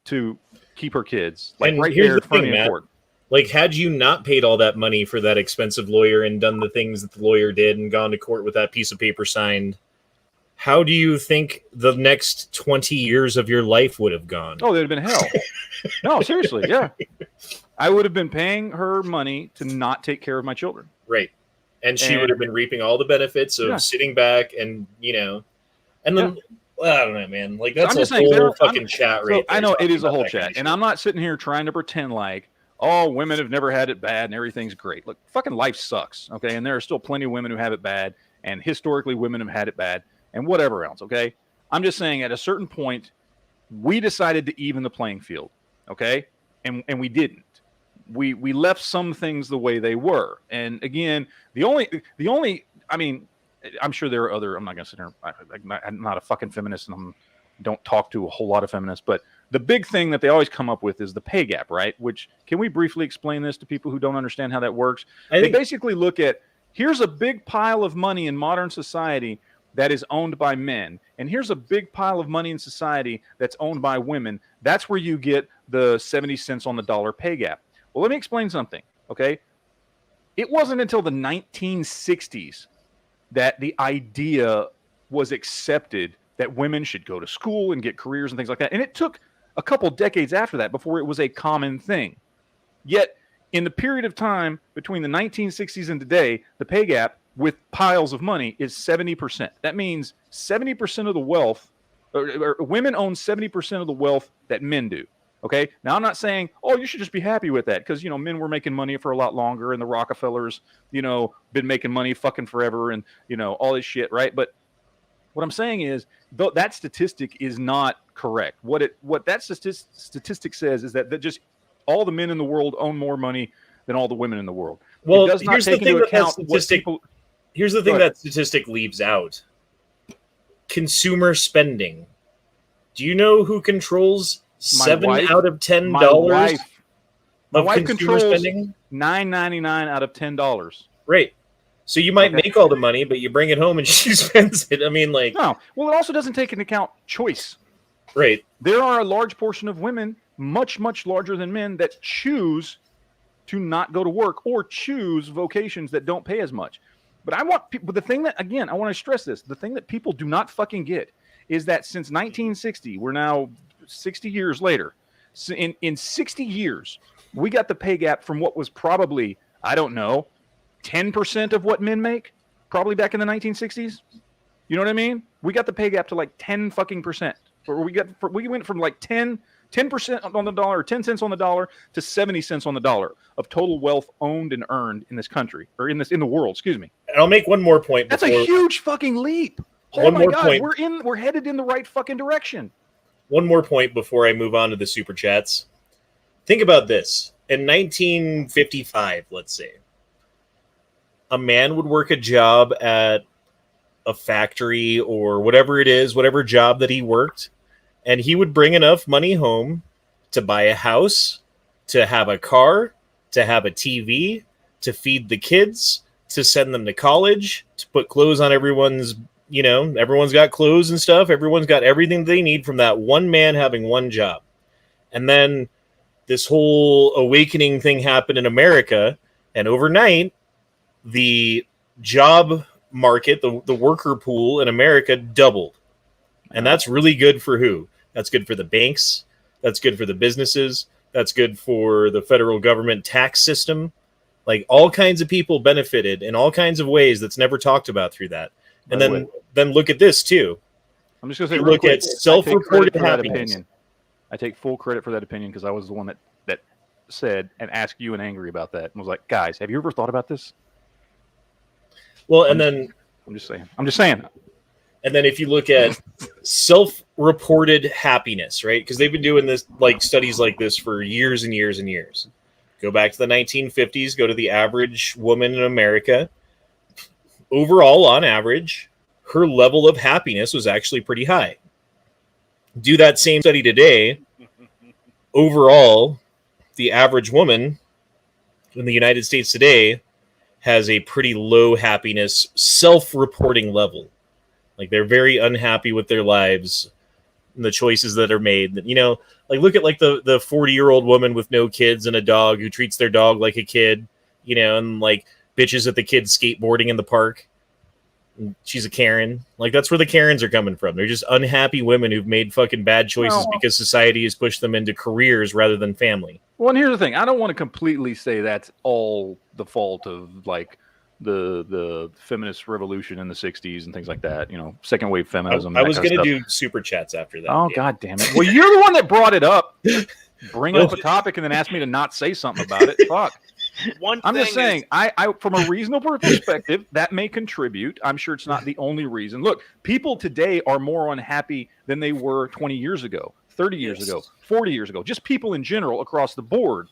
to keep her kids. Like, and right here's there the in front thing, of Matt. court. Like, had you not paid all that money for that expensive lawyer and done the things that the lawyer did and gone to court with that piece of paper signed, how do you think the next 20 years of your life would have gone? Oh, they'd have been hell. No, seriously, yeah. I would have been paying her money to not take care of my children. Right. And she would have been reaping all the benefits of sitting back and, you know, and then, I don't know, man. Like, that's a whole fucking chat right there. I know it is a whole chat. And I'm not sitting here trying to pretend like, oh, women have never had it bad and everything's great. Look, fucking life sucks, okay? And there are still plenty of women who have it bad, and historically women have had it bad, and whatever else, okay? I'm just saying at a certain point, we decided to even the playing field, okay? And we didn't. We left some things the way they were. And again, the only I mean, I'm sure there are other, I'm not going to sit here, I'm not a fucking feminist, and don't talk to a whole lot of feminists, but the big thing that they always come up with is the pay gap, right? Which, can we briefly explain this to people who don't understand how that works? They basically look at, here's a big pile of money in modern society that is owned by men, and here's a big pile of money in society that's owned by women. That's where you get the 70 cents on the dollar pay gap. Well, let me explain something, okay? It wasn't until the 1960s that the idea was accepted that women should go to school and get careers and things like that. And it took a couple decades after that before it was a common thing. Yet, in the period of time between the 1960s and today, the pay gap with piles of money is 70%. That means 70% of the wealth, or women own 70% of the wealth that men do. Okay. Now, I'm not saying, oh, you should just be happy with that, because, you know, men were making money for a lot longer, and the Rockefellers, you know, been making money fucking forever, and, you know, all this shit, right? But what I'm saying is, that statistic is not correct. What that statistic says is that just all the men in the world own more money than all the women in the world. Well, it does not here's take the thing into that account statistic. what people, here's the thing that statistic leaves out: consumer spending. Do you know who controls $7 out of $10 my of wife consumer controls spending? $9.99 out of $10. Right. So you might make all the money, but you bring it home and she spends it. I mean, like, no. Well, it also doesn't take into account choice. Right. There are a large portion of women, much, much larger than men, that choose to not go to work or choose vocations that don't pay as much. But I want people, the thing that, again, I want to stress this, the thing that people do not fucking get is that since 1960, we're now 60 years later. So in 60 years, we got the pay gap from what was probably, I don't know, 10% of what men make, probably back in the 1960s. You know what I mean? We got the pay gap to like 10 fucking percent. We went from like 10% on the dollar, or 10 cents on the dollar, to 70 cents on the dollar of total wealth owned and earned in this country, or in the world, excuse me. And I'll make one more point. That's a huge fucking leap. Oh my God, we're headed in the right fucking direction. One more point before I move on to the super chats. Think about this. In 1955, let's say, a man would work a job at a factory or whatever it is, whatever job that he worked, and he would bring enough money home to buy a house, to have a car, to have a TV, to feed the kids, to send them to college, to put clothes on everyone's, everyone's got clothes and stuff. Everyone's got everything they need from that one man having one job. And then this whole awakening thing happened in America, and overnight, the job market, the worker pool in America doubled. And that's really good for who? That's good for the banks. That's good for the businesses. That's good for the federal government tax system. Like, all kinds of people benefited in all kinds of ways that's never talked about through that. And then look at this too. I'm just going to say, look at self-reported happiness. I take full credit for that opinion because I was the one that said and asked you and Angry about that and was like, guys, have you ever thought about this? Well, I'm just saying. And then if you look at self-reported happiness, right? Because they've been doing this, like, studies like this for years and years and years. Go back to the 1950s, go to the average woman in America. Overall, on average, her level of happiness was actually pretty high. Do that same study today. Overall, the average woman in the United States today has a pretty low happiness self-reporting level. Like, they're very unhappy with their lives and the choices that are made. Like, look at like the 40-year-old woman with no kids and a dog who treats their dog like a kid, and like bitches at the kids skateboarding in the park. She's a Karen. Like, that's where the Karens are coming from. They're just unhappy women who've made fucking bad choices because society has pushed them into careers rather than family. Well, and here's the thing. I don't want to completely say that's all the fault of, like, the feminist revolution in the 60s and things like that. Second wave feminism. I was going to do super chats after that. Oh, God damn it. Well, you're the one that brought it up. Bring up a topic and then ask me to not say something about it. Fuck. I'm just saying, I from a reasonable perspective, that may contribute. I'm sure it's not the only reason. Look, people today are more unhappy than they were 20 years ago, 30 years ago, 40 years ago. Just people in general across the board.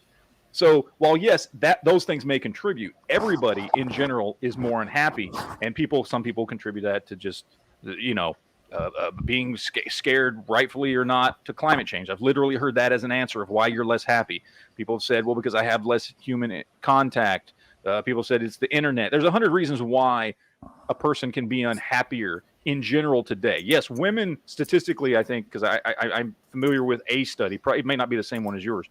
So while, yes, those things may contribute, everybody in general is more unhappy. And some people contribute that to just, being scared, rightfully or not, to climate change. I've literally heard that as an answer of why you're less happy. People have said, well, because I have less human contact. People said it's the internet. There's 100 reasons why a person can be unhappier in general today. Yes, women statistically, I think, because I'm familiar with a study, probably it may not be the same one as yours,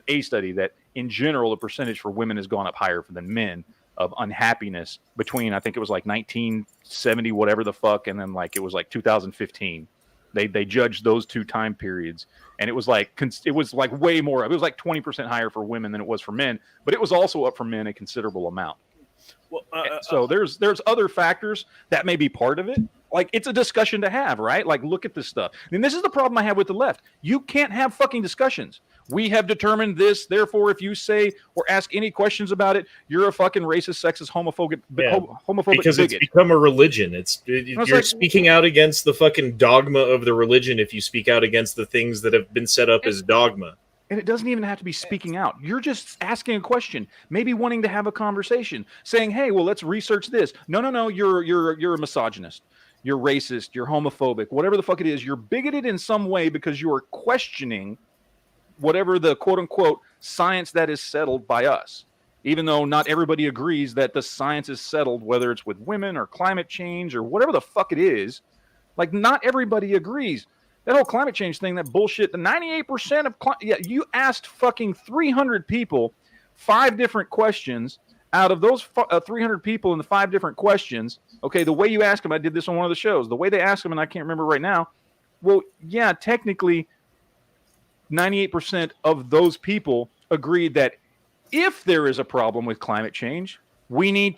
a study that in general, the percentage for women has gone up higher than men of unhappiness between, I think it was like 1970, whatever the fuck, and then like it was like 2015. They judged those two time periods, and it was like way more. It was like 20% higher for women than it was for men, but it was also up for men a considerable amount. Well, so there's other factors that may be part of it. Like, it's a discussion to have, right? Like, look at this stuff. I mean, this is the problem I have with the left. You can't have fucking discussions. We have determined this. Therefore, if you say or ask any questions about it, you're a fucking racist, sexist, homophobic because bigot. It's become a religion. You're like, speaking out against the fucking dogma of the religion if you speak out against the things that have been set up as dogma. And it doesn't even have to be speaking out. You're just asking a question, maybe wanting to have a conversation, saying, "Hey, well, let's research this." No, you're a misogynist. You're racist. You're homophobic. Whatever the fuck it is, you're bigoted in some way because you are questioning whatever the quote unquote science that is settled by us. Even though not everybody agrees that the science is settled, whether it's with women or climate change or whatever the fuck it is, like, not everybody agrees. That whole climate change thing, that bullshit, the 98% of you asked fucking 300 people 5 different questions. Out of those 300 people in the 5 different questions, okay, the way you ask them, I did this on one of the shows, the way they ask them, and I can't remember right now, well, yeah, technically 98% of those people agreed that if there is a problem with climate change, we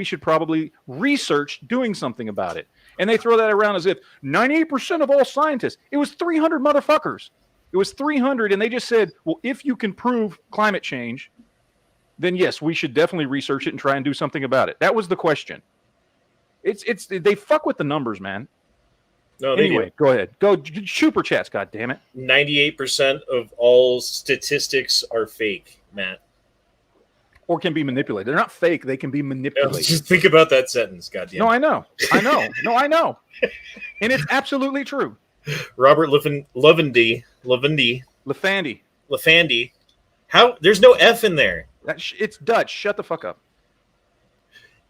should probably research doing something about it. And they throw that around as if 98% of all scientists. It was 300 motherfuckers. It was 300, and they just said, well, if you can prove climate change, then yes, we should definitely research it and try and do something about it. That was the question. They fuck with the numbers, man. No, they Anyway, go ahead. Go super chats. God damn it. 98% of all statistics are fake, Matt. Or can be manipulated. They're not fake. They can be manipulated. Just think about that sentence. Goddamn. No, I know. No, I know. And it's absolutely true. Robert Levandy. Lafandi. How? There's no F in there. It's Dutch. Shut the fuck up.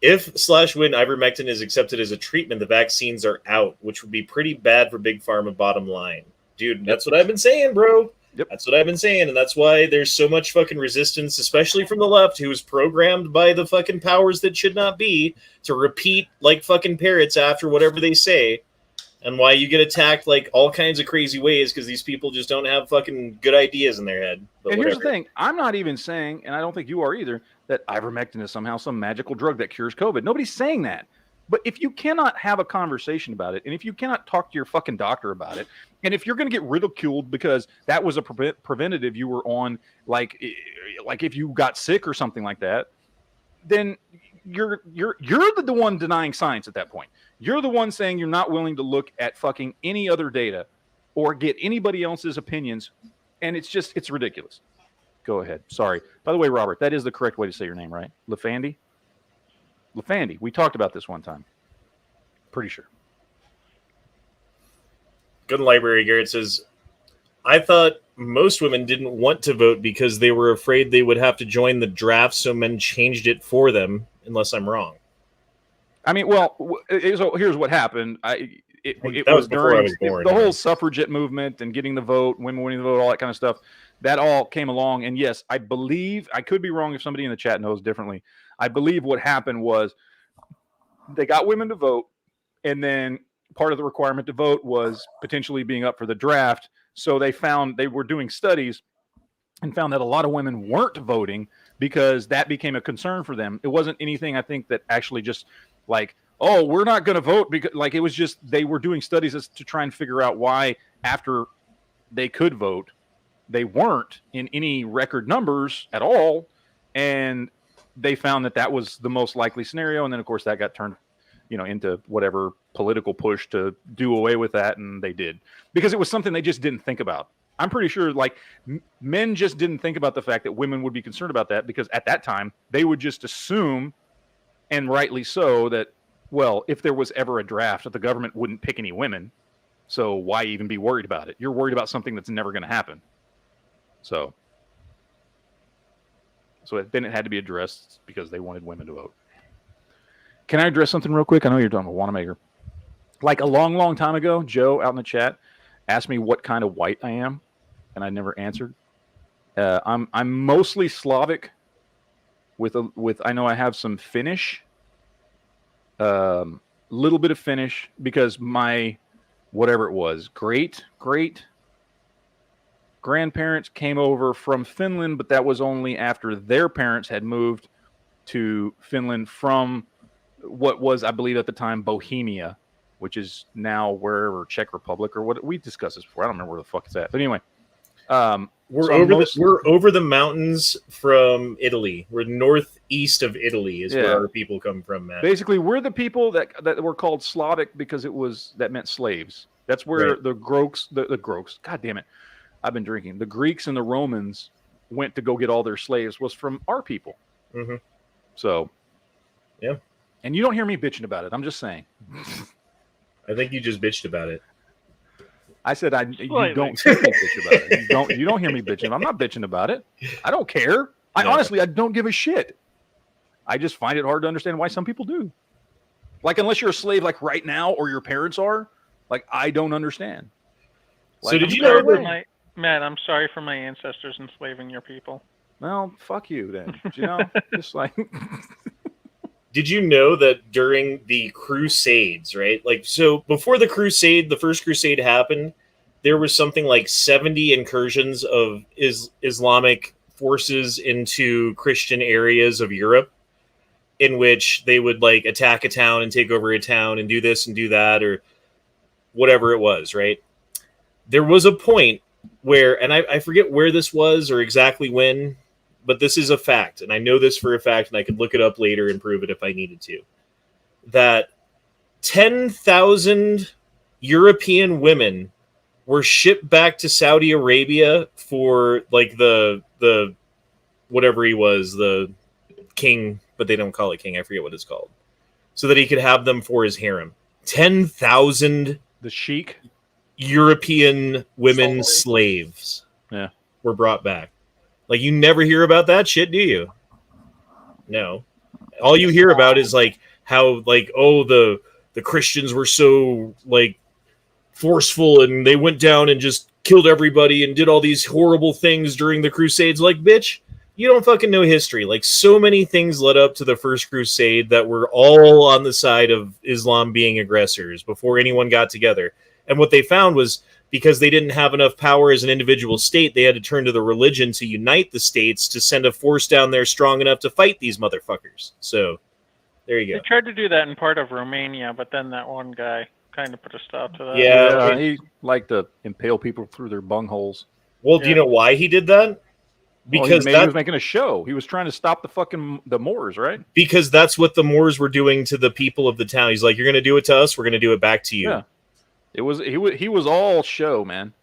If/when ivermectin is accepted as a treatment, the vaccines are out, which would be pretty bad for Big Pharma bottom line. Dude, that's what I've been saying, bro. Yep. That's what I've been saying, and that's why there's so much fucking resistance, especially from the left, who is programmed by the fucking powers that should not be to repeat like fucking parrots after whatever they say, and why you get attacked like all kinds of crazy ways because these people just don't have fucking good ideas in their head. But and whatever. Here's the thing. I'm not even saying, and I don't think you are either, that ivermectin is somehow some magical drug that cures COVID. Nobody's saying that. But if you cannot have a conversation about it, and if you cannot talk to your fucking doctor about it, and if you're going to get ridiculed because that was a preventative you were on, like if you got sick or something like that, then you're the one denying science at that point. You're the one saying you're not willing to look at fucking any other data or get anybody else's opinions, and it's ridiculous. Go ahead. Sorry. By the way, Robert, that is the correct way to say your name, right? Lafandi? Lafandi. We talked about this one time. Pretty sure. Good library, Garrett says, I thought most women didn't want to vote because they were afraid they would have to join the draft, so men changed it for them, unless I'm wrong. I mean, well, so here's what happened. It was before during I was born, the yeah. whole suffragette movement and getting the vote, women winning the vote, all that kind of stuff. That all came along. And yes, I believe, I could be wrong if somebody in the chat knows differently. I believe what happened was they got women to vote, and then part of the requirement to vote was potentially being up for the draft. So they were doing studies and found that a lot of women weren't voting because that became a concern for them. It wasn't anything, I think, that actually just like, oh, we're not going to vote, because like it was just they were doing studies to try and figure out why after they could vote, they weren't in any record numbers at all. And they found that was the most likely scenario. And then, of course, that got turned, into whatever political push to do away with that. And they did, because it was something they just didn't think about. I'm pretty sure like men just didn't think about the fact that women would be concerned about that, because at that time they would just assume, and rightly so, that, well, if there was ever a draft, that the government wouldn't pick any women. So why even be worried about it? You're worried about something that's never going to happen. So then it had to be addressed because they wanted women to vote. Can I address something real quick? I know you're done with Wanamaker. Like a long, long time ago, Joe out in the chat asked me what kind of white I am, and I never answered. I'm mostly Slavic with I know I have some Finnish, little bit of Finnish, because my whatever it was, great grandparents came over from Finland, but that was only after their parents had moved to Finland from what was, I believe at the time, Bohemia, which is now wherever, Czech Republic or what. We discussed this before. I don't remember where the fuck it's at. But anyway, we're over the mountains from Italy. We're northeast of Italy is where our people come from, Matt. Basically, we're the people that were called Slavic because that meant slaves. That's where Right. the Groks, God damn it, I've been drinking. The Greeks and the Romans went to go get all their slaves was from our people. Mm-hmm. So, yeah. And you don't hear me bitching about it. I'm just saying. I think you just bitched about it. I said you don't hear me bitch about it. You don't hear me bitching. I'm not bitching about it. I don't care. Honestly, I don't give a shit. I just find it hard to understand why some people do. Like, unless you're a slave like right now or your parents are, like, I don't understand. Like, so did you know that... Matt, I'm sorry for my ancestors enslaving your people. Well, fuck you then. Just like... Did you know that during the Crusades, right? Like, so before the first Crusade happened, there was something like 70 incursions of Islamic forces into Christian areas of Europe, in which they would like attack a town and take over a town and do this and do that or whatever it was, right? There was a point where, and I forget where this was or exactly when, but this is a fact, and I know this for a fact, and I could look it up later and prove it if I needed to, that 10,000 European women were shipped back to Saudi Arabia for like the whatever he was, the king, but they don't call it king. I forget what it's called. So that he could have them for his harem. 10,000 The Sheik. European women slaves Yeah. were brought back. Like, you never hear about that shit, do you? No. All you hear about is like how like, oh, the Christians were so like forceful and they went down and just killed everybody and did all these horrible things during the Crusades. Like, bitch, you don't fucking know history. Like, so many things led up to the First Crusade that were all on the side of Islam being aggressors before anyone got together. And what they found was because they didn't have enough power as an individual state, they had to turn to the religion to unite the states to send a force down there strong enough to fight these motherfuckers. So there you They go. tried to do that in part of Romania, but then that one guy kind of put a stop to that. Yeah. He liked to impale people through their bungholes. Well, do you know why he did that? Because he was making a show. He was trying to stop the Moors, right? Because that's what the Moors were doing to the people of the town. He's like, you're going to do it to us, we're going to do it back to you. Yeah. He was all show, man.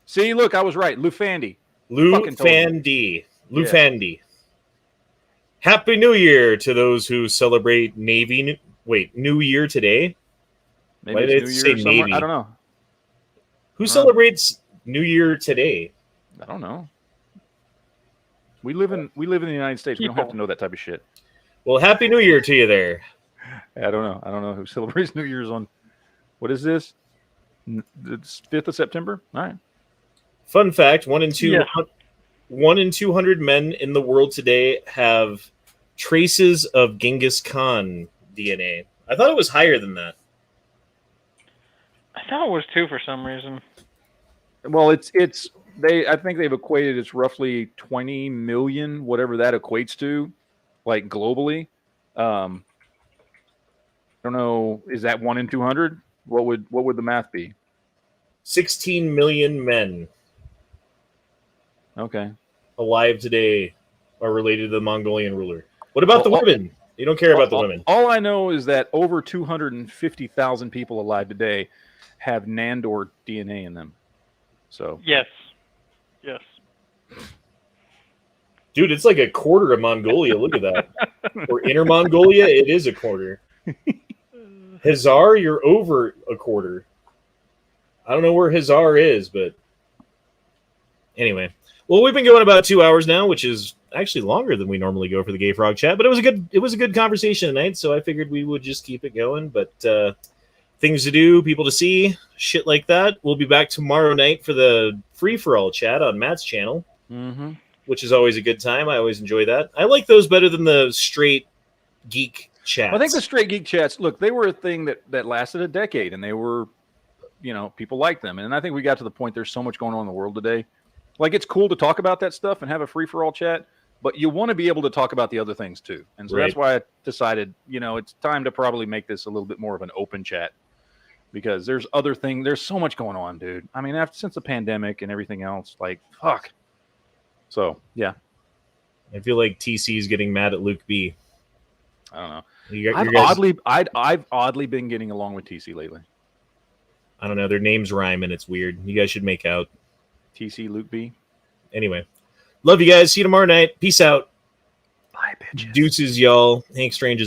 See, look, I was right. Lufandi. Lufandi. Lufandi. Happy New Year to those who celebrate Navy. New Year today? Maybe Why it's did New it Year say somewhere. Navy? I don't know. Who celebrates New Year today? I don't know. We live in the United States. We don't have to know that type of shit. Well, Happy New Year to you there. I don't know. I don't know who celebrates New Year's on. What is this? It's 5th of September. All right. Fun fact: 1 in 200 men in the world today have traces of Genghis Khan DNA. I thought it was higher than that. I thought it was 2 for some reason. Well, I think they've equated it's roughly 20 million, whatever that equates to, like globally. I don't know. Is that 1 in 200? What would the math be? 16 million men Okay. alive today are related to the Mongolian ruler. What about the women? You don't care about the women. All I know is that over 250,000 people alive today have Nandor DNA in them. So Yes. Dude, it's like a quarter of Mongolia. Look at that. Or Inner Mongolia, it is a quarter. Hazar, you're over a quarter. I don't know where Hazar is, but anyway. Well, we've been going about 2 hours now, which is actually longer than we normally go for the Gay Frog Chat, but it was a good conversation tonight, so I figured we would just keep it going. But things to do, people to see, shit like that. We'll be back tomorrow night for the free-for-all chat on Matt's channel, which is always a good time. I always enjoy that. I like those better than the straight geek chats. I think the straight geek chats, look, they were a thing that lasted a decade, and they were, people liked them. And I think we got to the point there's so much going on in the world today. Like, it's cool to talk about that stuff and have a free-for-all chat, but you want to be able to talk about the other things too. And so that's why I decided, it's time to probably make this a little bit more of an open chat, because there's other things. There's so much going on, dude. I mean, since the pandemic and everything else, like, fuck. So, yeah. I feel like TC is getting mad at Luke B. I don't know. I've I've oddly been getting along with TC lately. I don't know. Their names rhyme and it's weird. You guys should make out. TC, Luke B. Anyway. Love you guys. See you tomorrow night. Peace out. Bye, bitches. Deuces, y'all. Hank Strange is